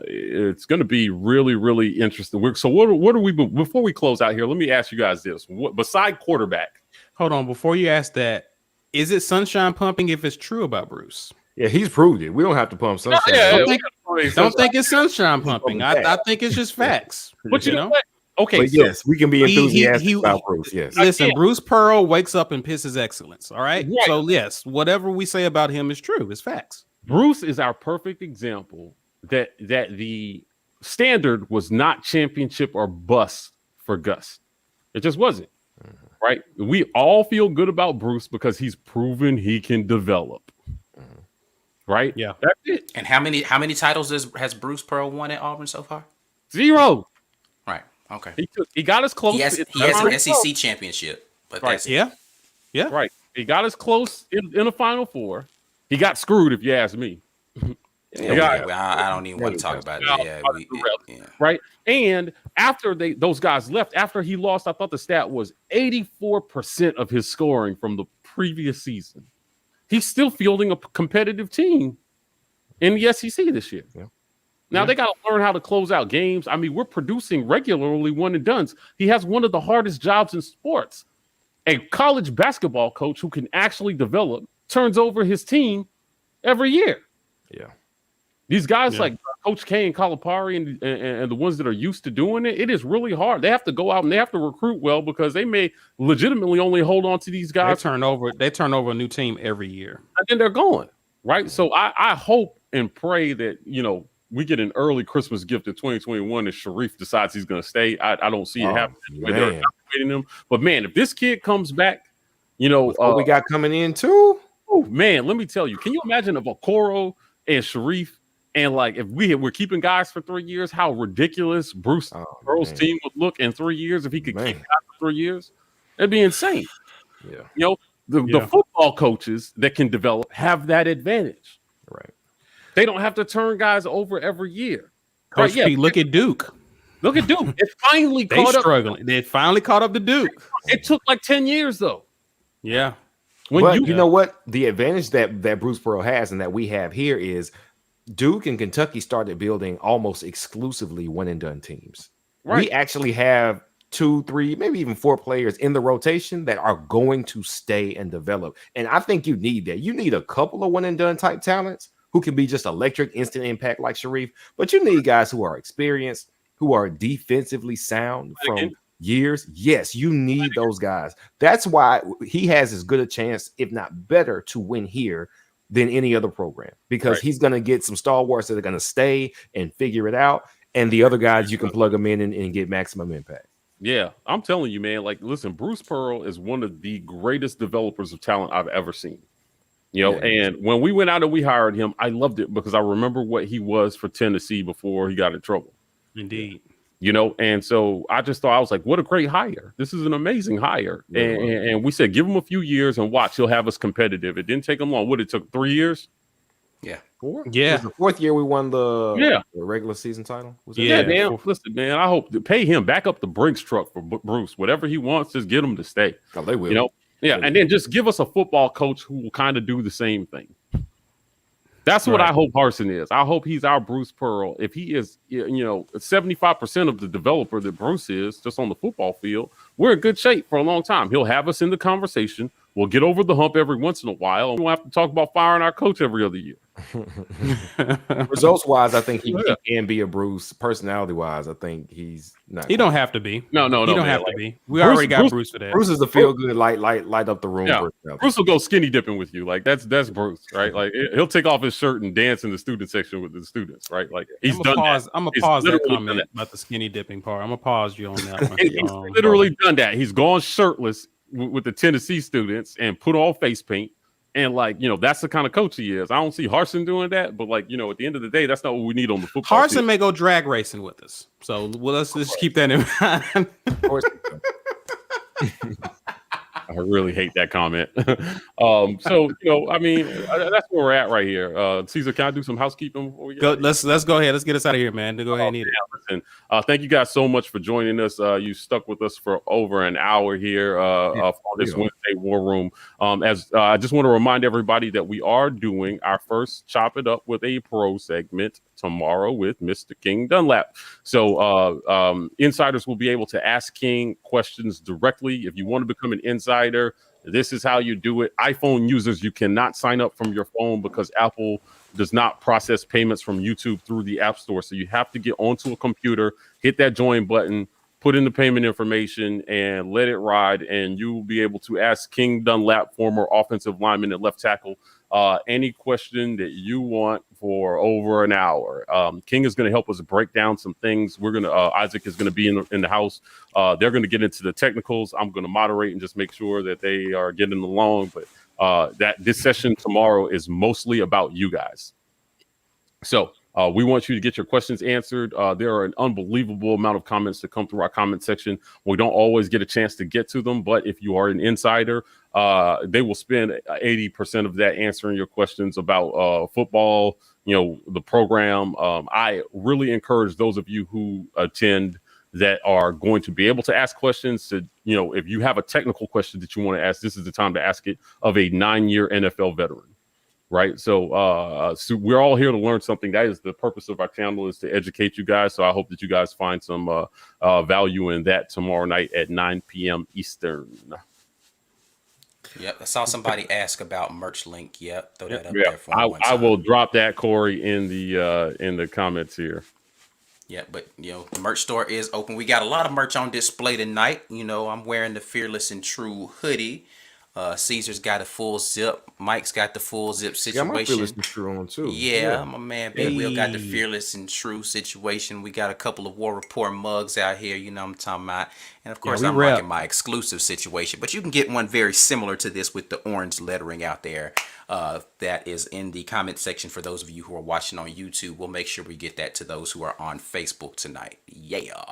It's going to be really, really interesting. So what are we, before we close out here, let me ask you guys this. Beside quarterback. Hold on. Before you ask that, is it sunshine pumping if it's true about Bruce? Yeah, he's proved it. We don't have to pump sunshine. Don't think it's sunshine pumping. I think it's just facts. But you know what? Okay, but yes, we can be enthusiastic about Bruce. Yes, listen, Bruce Pearl wakes up and pisses excellence. All right? So yes, whatever we say about him is true. It's facts. Bruce is our perfect example that the standard was not championship or bust for Gus. It just wasn't. Right? We all feel good about Bruce because he's proven he can develop. Right? Yeah, that's it. And how many titles has Bruce Pearl won at Auburn so far? 0. Right. Okay. He got us close. He has an SEC championship, but that's it. Yeah. Right. He got us close in the Final Four. He got screwed, if you ask me. I don't even want to talk about it. Right. And after those guys left, after he lost, I thought the stat was 84% of his scoring from the previous season. He's still fielding a competitive team in the SEC this year. Yeah. Now they got to learn how to close out games. I mean, we're producing regularly one and dones. He has one of the hardest jobs in sports. A college basketball coach who can actually develop turns over his team every year. Yeah. These guys like Coach K and Calipari and the ones that are used to doing it, it is really hard. They have to go out and they have to recruit well because they may legitimately only hold on to these guys. They turn over a new team every year. And then they're going, right? So I hope and pray that, we get an early Christmas gift in 2021 if Sharif decides he's going to stay. I don't see it happening. They're evaluating him. But, man, if this kid comes back, what we got coming in too? Oh, man, let me tell you. Can you imagine if Okoro and Sharif and, if we're keeping guys for 3 years, how ridiculous Bruce Pearl's team would look in 3 years if he could keep guys for 3 years? That'd be insane. Yeah. The football coaches that can develop have that advantage. Right. They don't have to turn guys over every year. Coach P, look at Duke. Look at Duke. It finally caught up. Struggling. They finally caught up to Duke. It took 10 years, though. Yeah. But you know what? The advantage that Bruce Pearl has and that we have here is Duke and Kentucky started building almost exclusively one-and-done teams. Right. We actually have 2, 3, maybe even 4 players in the rotation that are going to stay and develop. And I think you need that. You need a couple of one-and-done type talents who can be just electric, instant impact like Sharif. But you need guys who are experienced, who are defensively sound from years. Yes, you need those guys. That's why he has as good a chance, if not better, to win here than any other program. Because he's going to get some stalwarts that are going to stay and figure it out. And the other guys, you can plug them in and get maximum impact. Yeah, I'm telling you, man. Like, listen, Bruce Pearl is one of the greatest developers of talent I've ever seen. And when we went out and we hired him, I loved it because I remember what he was for Tennessee before he got in trouble. Indeed. And so I just thought, I was like, what a great hire. This is an amazing hire. And we said, give him a few years and watch, he'll have us competitive. It didn't take him long. What, it took 3 years? Yeah. 4? Yeah. It was the 4th year we won the regular season title. Man. Listen, man, I hope to pay him back up the Brinks truck for Bruce. Whatever he wants, just get him to stay. Oh, they will. And then just give us a football coach who will kind of do the same thing. That's what I hope Harsin is. I hope he's our Bruce Pearl. If he is, 75% of the developer that Bruce is just on the football field, we're in good shape for a long time. He'll have us in the conversation. We'll get over the hump every once in a while. And we'll have to talk about firing our coach every other year. Results wise, I think he can be a Bruce. Personality wise, I think he's not. He don't have to be. No, he don't have to be. We already got Bruce for that. Bruce is the feel good, light up the room. Yeah. Bruce will go skinny dipping with you. Like that's Bruce, right? Like he'll take off his shirt and dance in the student section with the students, right? Like he's done that. I'm gonna pause that comment about the skinny dipping part. I'm gonna pause you on that one. He's literally done that. He's gone shirtless with the Tennessee students and put on face paint. And that's the kind of coach he is. I don't see Harsin doing that, but at the end of the day, that's not what we need on the football Harsin field. May go drag racing with us. So let's just keep that in mind. Of course. I really hate that comment. That's where we're at right here. Caesar, can I do some housekeeping before we get Let's go ahead. Let's get us out of here, man. Go ahead and eat it. Listen, thank you guys so much for joining us. You stuck with us for over an hour here for this Wednesday War Room. I just want to remind everybody that we are doing our first Chop It Up with a Pro segment tomorrow with Mr. King Dunlap. So insiders will be able to ask King questions directly. If you want to become an insider, this is how you do it. iPhone users, you cannot sign up from your phone because Apple does not process payments from YouTube through the App Store. So you have to get onto a computer, hit that join button, put in the payment information, and let it ride. And you will be able to ask King Dunlap, former offensive lineman at left tackle, any question that you want for over an hour. King is going to help us break down some things. We're going to Isaac is going to be in the house. They're going to get into the technicals. I'm going to moderate and just make sure that they are getting along. But this session tomorrow is mostly about you guys. So we want you to get your questions answered. There are an unbelievable amount of comments that come through our comment section. We don't always get a chance to get to them, but if you are an insider, they will spend 80% of that answering your questions about football, the program. I really encourage those of you who attend that are going to be able to ask questions to, if you have a technical question that you want to ask, this is the time to ask it of a 9-year NFL veteran. Right. So we're all here to learn something. That is the purpose of our channel, is to educate you guys. So I hope that you guys find some value in that tomorrow night at 9 p.m. Eastern. Yep. I saw somebody ask about merch link. Yep. Throw that up there for me. I will drop that, Corey, in the comments here. Yeah, but the merch store is open. We got a lot of merch on display tonight. I'm wearing the Fearless and True hoodie. Caesar's got a full zip. Mike's got the full zip situation. Yeah, my Fearless and True on too. Yeah, my man Big Will got the Fearless and True situation. We got a couple of War Rapport mugs out here. You know what I'm talking about. And of course, I'm rocking my exclusive situation. But you can get one very similar to this with the orange lettering out there. That is in the comment section for those of you who are watching on YouTube. We'll make sure we get that to those who are on Facebook tonight. Yeah.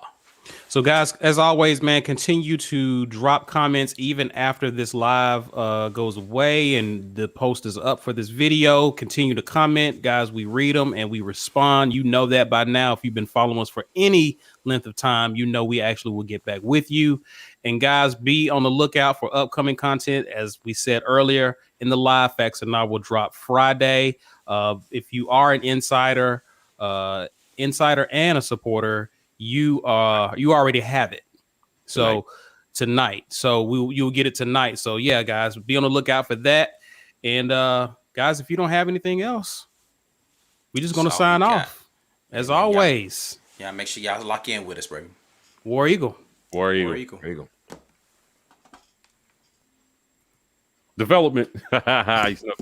So guys, as always, man, continue to drop comments even after this live goes away and the post is up for this video. Continue to comment, guys. We read them and we respond. You know that by now. If you've been following us for any length of time, we actually will get back with you. And guys, be on the lookout for upcoming content. As we said earlier in the live, Facts and I will drop Friday. If you are an insider and a supporter, you already have it. So tonight. So you'll get it tonight. So yeah, guys, be on the lookout for that. And guys, if you don't have anything else, we're just gonna sign off. As always. Yeah, make sure y'all lock in with us, baby. War Eagle. War Eagle. Development.